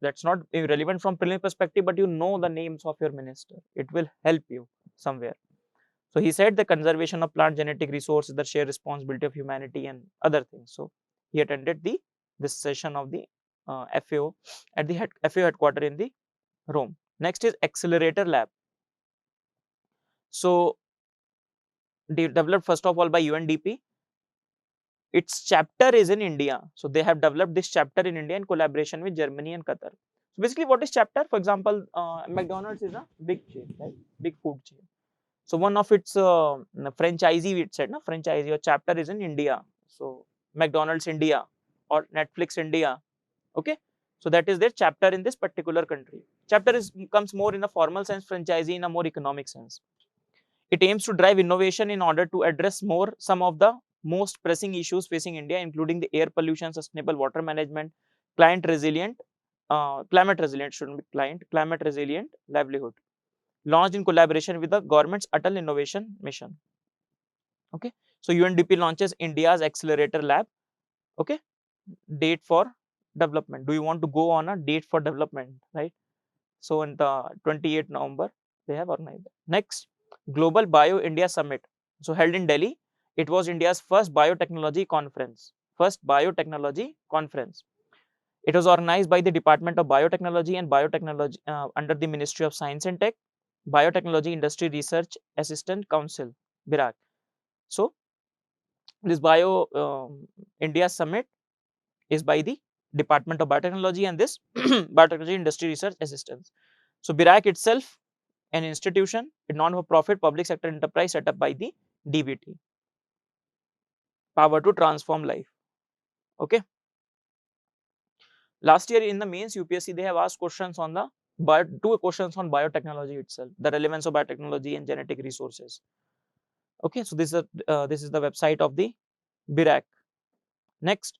that's not relevant from preliminary perspective, but you know the names of your minister. It will help you somewhere. So he said the conservation of plant genetic resources, the shared responsibility of humanity and other things. So he attended this session of the FAO at the FAO headquarter in the Rome. Next is Accelerator Lab. So developed first of all by UNDP. Its chapter is in India. So they have developed this chapter in India in collaboration with Germany and Qatar. So basically what is chapter? For example, McDonald's is a big chain, right? Big food chain. So one of its franchisee, it said, franchisee or chapter is in India. So McDonald's India or Netflix India. Okay. So that is their chapter in this particular country. Chapter comes more in a formal sense, franchisee in a more economic sense. It aims to drive innovation in order to address some of the most pressing issues facing India, including the air pollution, sustainable water management, climate resilient livelihood. Launched in collaboration with the government's Atal Innovation Mission. Okay, so UNDP launches India's Accelerator Lab. Okay, date for development. Do you want to go on a date for development, right? So in the 28th November, they have organized. Next, Global Bio India Summit. So held in Delhi, it was India's first biotechnology conference. It was organized by the Department of Biotechnology and Biotechnology under the Ministry of Science and Tech, Biotechnology Industry Research Assistant Council, BIRAC. So this India Summit is by the Department of Biotechnology and this Biotechnology Industry Research Assistance. So BIRAC itself, an institution, a non-for-profit public sector enterprise set up by the DBT. Power to transform life. Okay. Last year in the mains UPSC, they have asked questions on two questions on biotechnology itself, the relevance of biotechnology and genetic resources. Okay, so this is the website of the BIRAC. Next,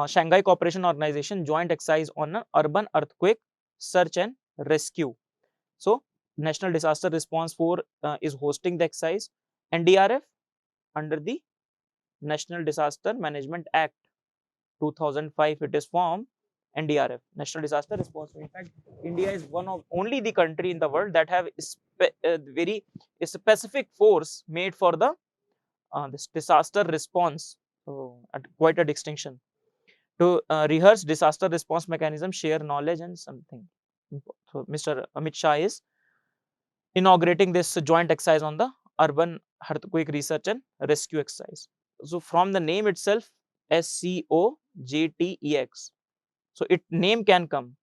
Shanghai Cooperation Organization joint exercise on an urban earthquake search and rescue. So National Disaster Response Force is hosting the exercise. NDRF under the National Disaster Management Act 2005 it is formed, NDRF, National Disaster Response. In fact, India is one of only the country in the world that have very specific force made for the this disaster response. So, at quite a distinction to rehearse disaster response mechanism, share knowledge and something. So, Mr. Amit Shah is inaugurating this joint exercise on the urban earthquake research and rescue exercise. So, from the name itself, SCOJTEX. So, it name can come.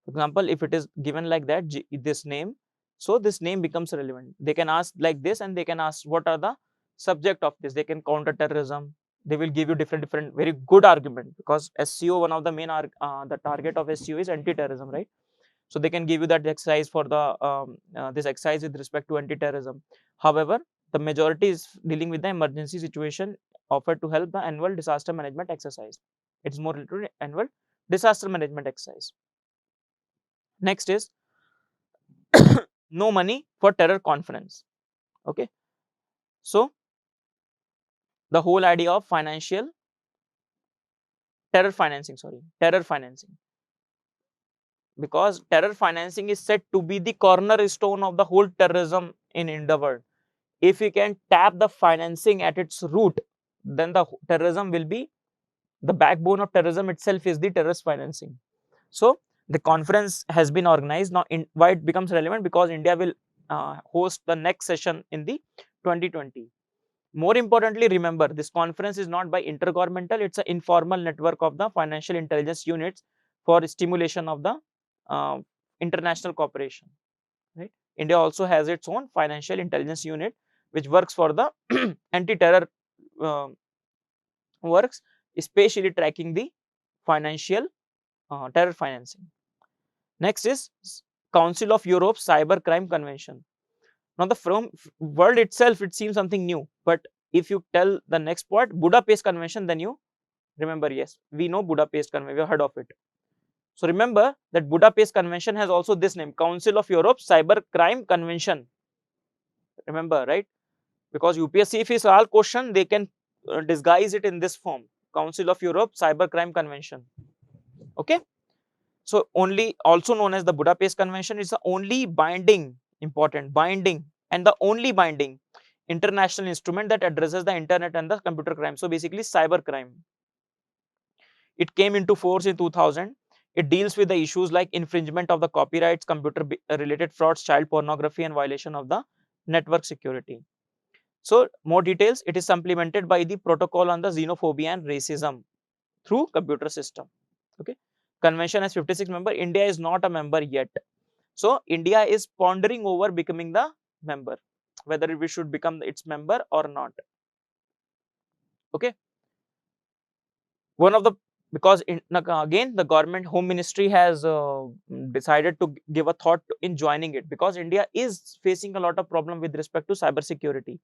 For example, if it is given like that, this name, so this name becomes relevant. They can ask like this, and they can ask what are the subject of this. They can counter terrorism. They will give you different very good argument, because SCO, one of the main the target of SCO is anti-terrorism, right? So they can give you that exercise for the this exercise with respect to anti-terrorism. However, the majority is dealing with the emergency situation offered to help the annual disaster management exercise. It's more related to annual disaster management exercise. Next is no money for terror conference. Okay, so the whole idea of terror financing, because terror financing is said to be the cornerstone of the whole terrorism in the world. If we can tap the financing at its root, then the terrorism will be the backbone of terrorism itself is the terrorist financing. So the conference has been organized now. Why it becomes relevant? Because India will host the next session in the 2020. More importantly, remember, this conference is not by intergovernmental, it's an informal network of the financial intelligence units for stimulation of the uh, international cooperation. Right? India also has its own financial intelligence unit which works for the anti-terror uh, works, especially tracking the financial terror financing. Next is Council of Europe Cyber Crime Convention. Now the from world itself, it seems something new, but if you tell the next part, Budapest Convention, then you remember, yes, we know Budapest Convention, we have heard of it. So remember that Budapest Convention has also this name, Council of Europe Cyber Crime Convention. Remember, right? Because UPSC, if it's all question, they can disguise it in this form, Council of Europe Cyber Crime Convention. Okay. So only, also known as the Budapest Convention, is the only binding, important, binding, and the only binding international instrument that addresses the internet and the computer crime. So basically cyber crime. It came into force in 2000. It deals with the issues like infringement of the copyrights, computer related frauds, child pornography, and violation of the network security. So more details, it is supplemented by the protocol on the xenophobia and racism through computer system. Okay. Convention has 56 members. India is not a member yet. So India is pondering over becoming the member, whether we should become its member or not. Okay. One of the, because again the government home ministry has decided to give a thought in joining it, because India is facing a lot of problem with respect to cyber security.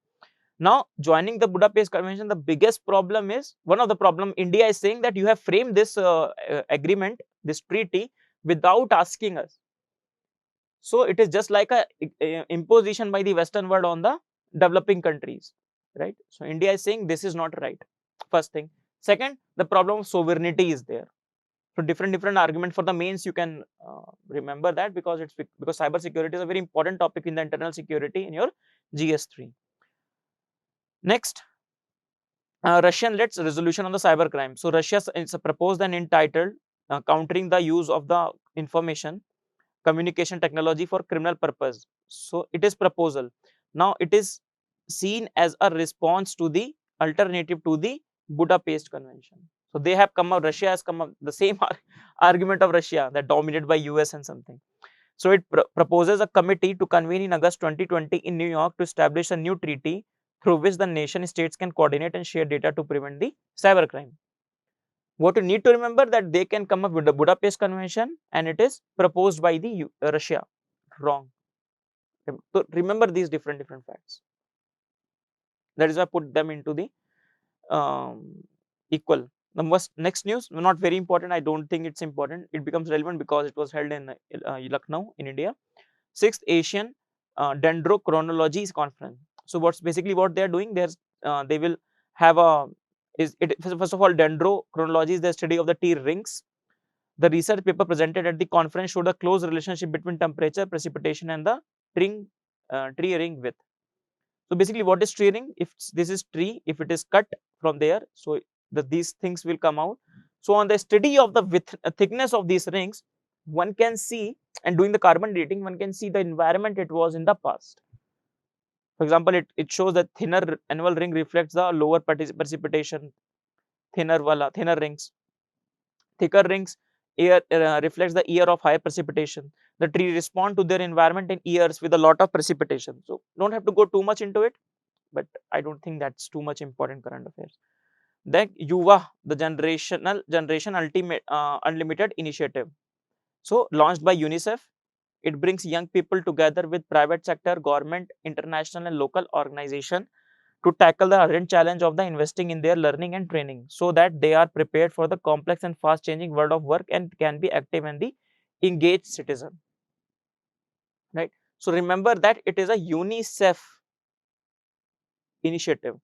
Now joining the Budapest Convention, the biggest problem is, one of the problem, India is saying that you have framed this agreement, this treaty, without asking us. So it is just like a imposition by the Western world on the developing countries, right? So India is saying this is not right. First thing. Second, the problem of sovereignty is there. So different argument for the mains, you can remember that, because it's because cyber security is a very important topic in the internal security in your GS3. Next, Russian-led resolution on the cyber crime. So Russia is proposed and entitled countering the use of the information communication technology for criminal purpose. So it is proposal. Now it is seen as a response to the alternative to the Budapest Convention. So they have come up, Russia has come up the same argument of Russia, that dominated by US and something. So it proposes a committee to convene in August 2020 in New York to establish a new treaty through which the nation states can coordinate and share data to prevent the cybercrime. What you need to remember, that they can come up with the Budapest Convention and it is proposed by the Russia. Wrong. So remember these different facts. That is why I put them into the equal. The next news, not very important. I don't think it's important. It becomes relevant because it was held in Lucknow in India. 6th Asian Dendrochronology Conference. So what's basically what they are doing? They will have a is it. First of all, dendrochronology is the study of the tree rings. The research paper presented at the conference showed a close relationship between temperature, precipitation, and the tree ring width. So basically, what is tree ring? If this is tree, if it is cut from there, so these things will come out. So on the study of the width, thickness of these rings, one can see, and doing the carbon dating, one can see the environment it was in the past. For example, it shows that thinner annual ring reflects the lower precipitation, thinner rings. Thicker rings air reflects the year of higher precipitation. The tree respond to their environment in years with a lot of precipitation. So don't have to go too much into it, but I don't think that's too much important current affairs. Then Yuva, the generation ultimate unlimited initiative. So launched by UNICEF, it brings young people together with private sector, government, international and local organization to tackle the urgent challenge of the investing in their learning and training so that they are prepared for the complex and fast changing world of work and can be active and the engaged citizen, right? So remember that it is a UNICEF initiative.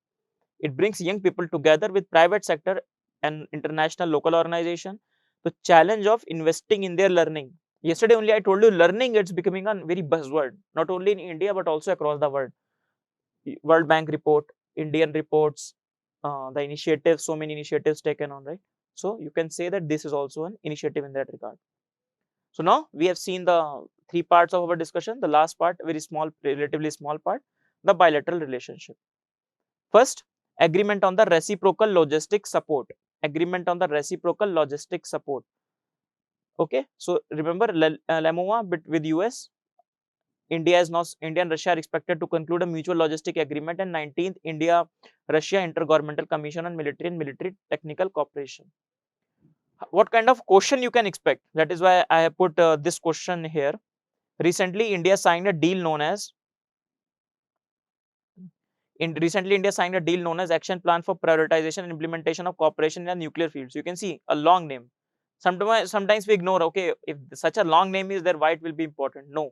It brings young people together with private sector and international local organization. The challenge of investing in their learning. Yesterday only I told you learning, it's becoming a very buzzword, not only in India but also across the world. World Bank report, Indian reports, the initiatives, so many initiatives taken on, right? So you can say that this is also an initiative in that regard. So now we have seen the three parts of our discussion. The last part, very small, relatively small part, the bilateral relationship. First, agreement on the reciprocal logistic support. Agreement on the reciprocal logistic support. Okay, so remember LAMOA with US, India and Russia are expected to conclude a mutual logistic agreement and 19th India-Russia Intergovernmental Commission on Military and Military Technical Cooperation. What kind of question you can expect? That is why I have put this question here. Recently, India signed a deal known as Action Plan for Prioritization and Implementation of Cooperation in the Nuclear Field. So you can see a long name. Sometimes we ignore, okay, if such a long name is there, why it will be important? No.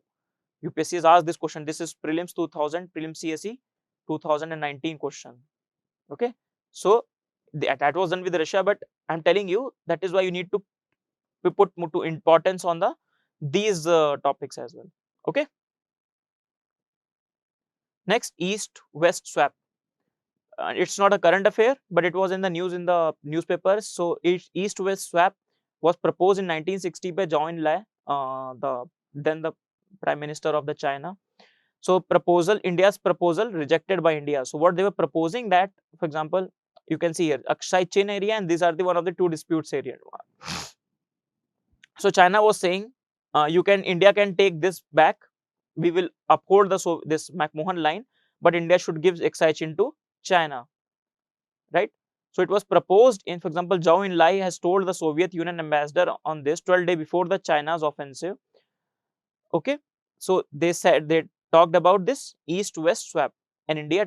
UPSC has asked this question. This is prelims 2000, prelims CSE 2019 question. Okay. So that was done with Russia, but I'm telling you that is why you need to put to importance on these topics as well. Okay. Next, East-West swap. It's not a current affair, but it was in the news in the newspapers. So East-West swap was proposed in 1960 by Zhou Enlai, the Prime Minister of the China. So India's proposal rejected by India. So what they were proposing that, for example, you can see here Aksai Chin area, and these are the one of the two disputes area. So China was saying, India can take this back. We will uphold this McMahon line, but India should give Aksai Chin to China, right? So it was proposed in, for example, Zhou Enlai has told the Soviet Union ambassador on this 12 days before the China's offensive. Okay, so they talked about this East-West swap, and India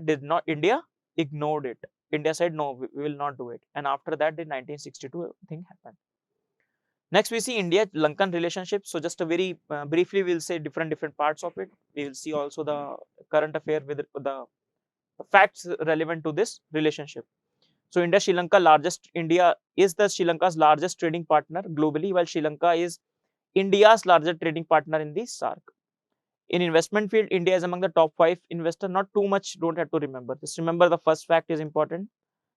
ignored it. India said no, we will not do it, and after that the 1962 thing happened. Next we see India-Lankan relationship. So just a very briefly we'll say different parts of it. We will see also the current affair with the facts relevant to this relationship. So India is the Sri Lanka's largest trading partner globally, while Sri Lanka is India's largest trading partner in the SAARC. In investment field, India is among the top 5 investors. Not too much, don't have to remember. Just remember the first fact is important.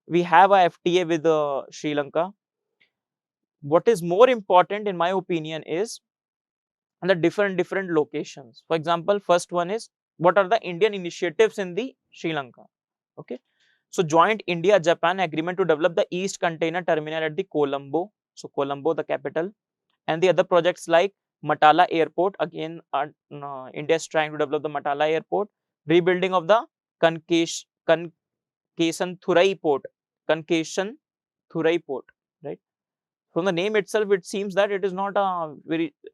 We have a FTA with Sri Lanka. What is more important in my opinion is the different locations. For example, first one is what are the Indian initiatives in the Sri Lanka. Okay. So joint India-Japan agreement to develop the East Container Terminal at the Colombo. So Colombo, the capital, and the other projects like Matala Airport. Again, India is trying to develop the Matala Airport. Rebuilding of the Kanchanathurai Port. Kanchanathurai Port, right? From the name itself, it seems that it is not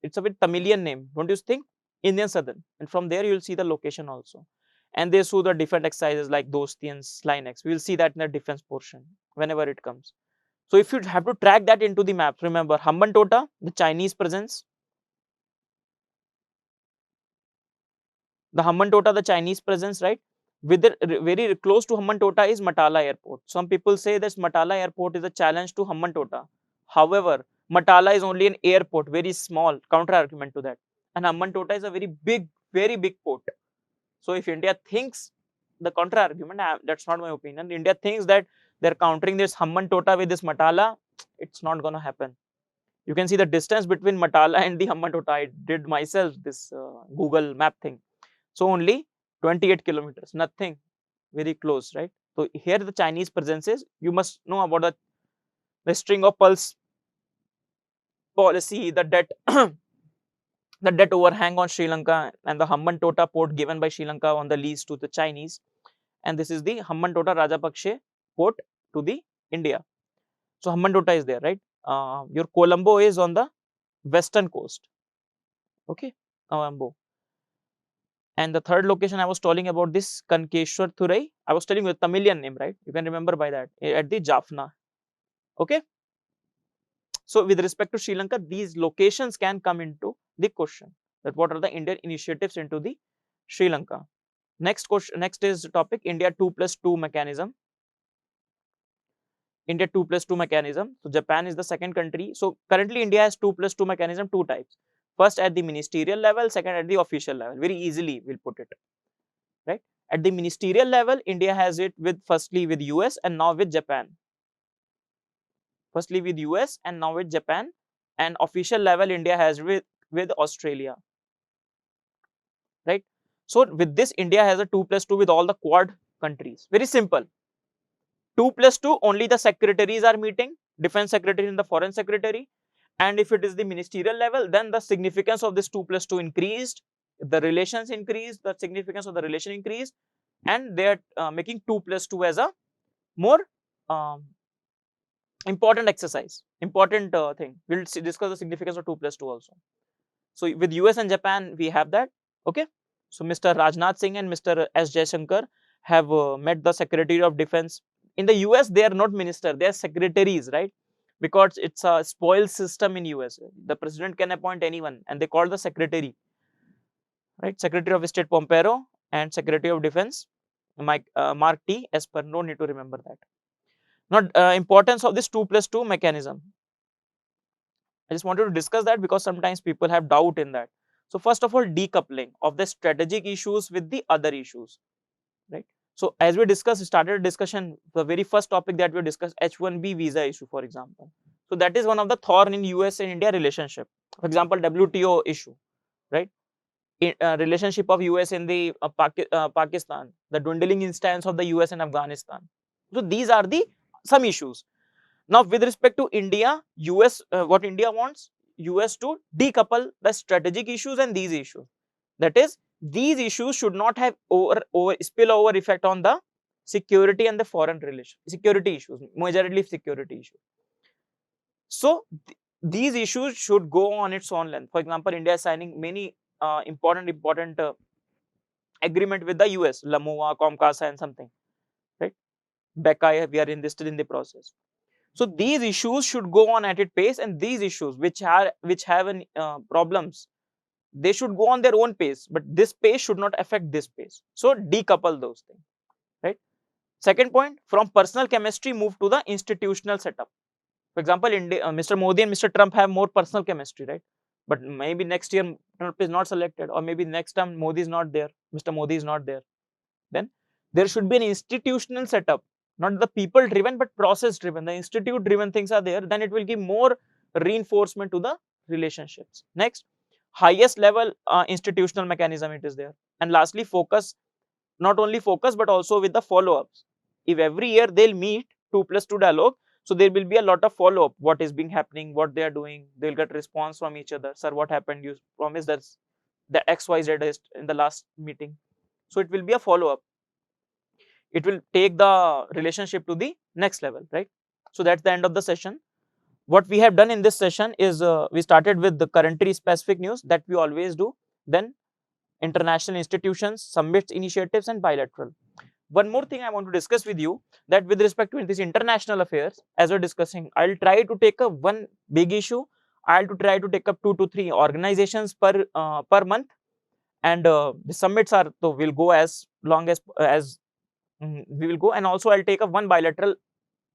it's a bit Tamilian name, don't you think? Indian Southern. And from there, you will see the location also. And they show the different exercises like Dosti and Slinex. We will see that in the defense portion whenever it comes. So if you have to track that into the maps, remember Hambantota, the Chinese presence. The Hambantota, the Chinese presence, right? very close to Hambantota is Matala Airport. Some people say that Matala Airport is a challenge to Hambantota. However, Matala is only an airport, very small, counter argument to that. And Hambantota is a very big port. So if India thinks the counter argument, that's not my opinion. India thinks that they're countering this Hambantota with this Matala, it's not going to happen. You can see the distance between Matala and the Hambantota. I did myself this Google map thing. So only 28 kilometers, nothing, very close, right? So here the Chinese presence is, you must know about the string of pearls policy, the debt the debt overhang on Sri Lanka, and the Hambantota port given by Sri Lanka on the lease to the Chinese. And this is the Hambantota Rajapakse port to the India. So Hambantota is there, right? Your Colombo is on the western coast. Okay, Colombo. And the third location I was telling about this Kankeshwar Thurai, I was telling you the Tamilian name, right? You can remember by that, at the Jaffna. Okay. So with respect to Sri Lanka, these locations can come into the question, that what are the Indian initiatives into the Sri Lanka. Next question, next is topic India 2+2 mechanism. India 2+2 mechanism. So Japan is the second country. So currently India has 2+2 mechanism, two types. First at the ministerial level, second at the official level. Very easily we'll put it, right? At the ministerial level, India has it with firstly with US and now with Japan. Firstly with US and now with Japan, and official level India has with Australia, right? So with this India has a 2+2 with all the Quad countries. Very simple. 2+2, only the secretaries are meeting, defense secretary and the foreign secretary. And if it is the ministerial level, then the significance of this 2+2 increased, the relations increased, the significance of the relation increased, and they are making 2+2 as a more important exercise, important thing. We'll discuss the significance of 2+2 also. So with US and Japan, we have that. Okay. So Mr. Rajnath Singh and Mr. S. Jaishankar have met the Secretary of Defense. In the US, they are not minister, they are secretaries, right? Because it's a spoil system in US. The president can appoint anyone, and they call the secretary, right? Secretary of State Pompeo and Secretary of Defense Mark T. Esper. No need to remember that. Now, importance of this 2+2 mechanism. I just wanted to discuss that because sometimes people have doubt in that. So first of all, decoupling of the strategic issues with the other issues, right? So as we discussed, started a discussion, the very first topic that we discussed, H1B visa issue, for example. So that is one of the thorn in US and India relationship. For example, WTO issue, right? Relationship of US in the Pakistan, the dwindling instance of the US and Afghanistan. So these are the some issues. Now with respect to India, US, what India wants, US to decouple the strategic issues and these issues. That is, these issues should not have spillover effect on the security and the foreign relation, security issues, majorly security issues. So these issues should go on its own length. For example, India is signing many important agreement with the US, LAMOA, Comcasa and something, right? BECA, we are still in the process. So these issues should go on at its pace, and these issues which have an, problems, they should go on their own pace, but this pace should not affect this pace. So decouple those things, right? Second point, from personal chemistry move to the institutional setup. For example, Mr. Modi and Mr. Trump have more personal chemistry, right? But maybe next year Trump is not selected, or maybe next time Modi is not there, Mr. Modi is not there. Then there should be an institutional setup, not the people driven but process driven. The institute driven things are there, then it will give more reinforcement to the relationships. Next, highest level institutional mechanism, it is there. And lastly, focus, not only focus but also with the follow-ups. If every year they'll meet 2+2 dialogue, so there will be a lot of follow-up, what is being happening, what they are doing, they'll get response from each other. Sir, what happened? You promised that the XYZ is in the last meeting. So it will be a follow-up. It will take the relationship to the next level, right? So that's the end of the session. What we have done in this session is we started with the country specific news that we always do, then international institutions, summits, initiatives and bilateral. One more thing I want to discuss with you, that with respect to this international affairs, as we're discussing, I'll try to take up one big issue. I'll try to take up 2 to 3 organizations per month, and the summits are, so will go as long as we will go. And also I'll take up one bilateral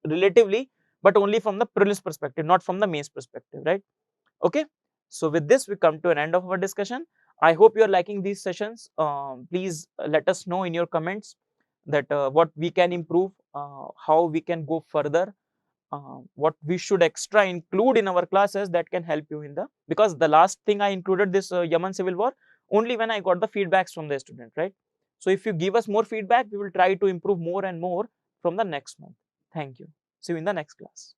relatively, but only from the prelims perspective, not from the mains perspective, right? Okay, so with this we come to an end of our discussion. I hope you are liking these sessions. Please let us know in your comments that what we can improve, how we can go further, what we should extra include in our classes that can help you in the, because the last thing I included this Yemen civil war only when I got the feedbacks from the student, right? So if you give us more feedback, we will try to improve more and more from the next month. Thank you. See you in the next class.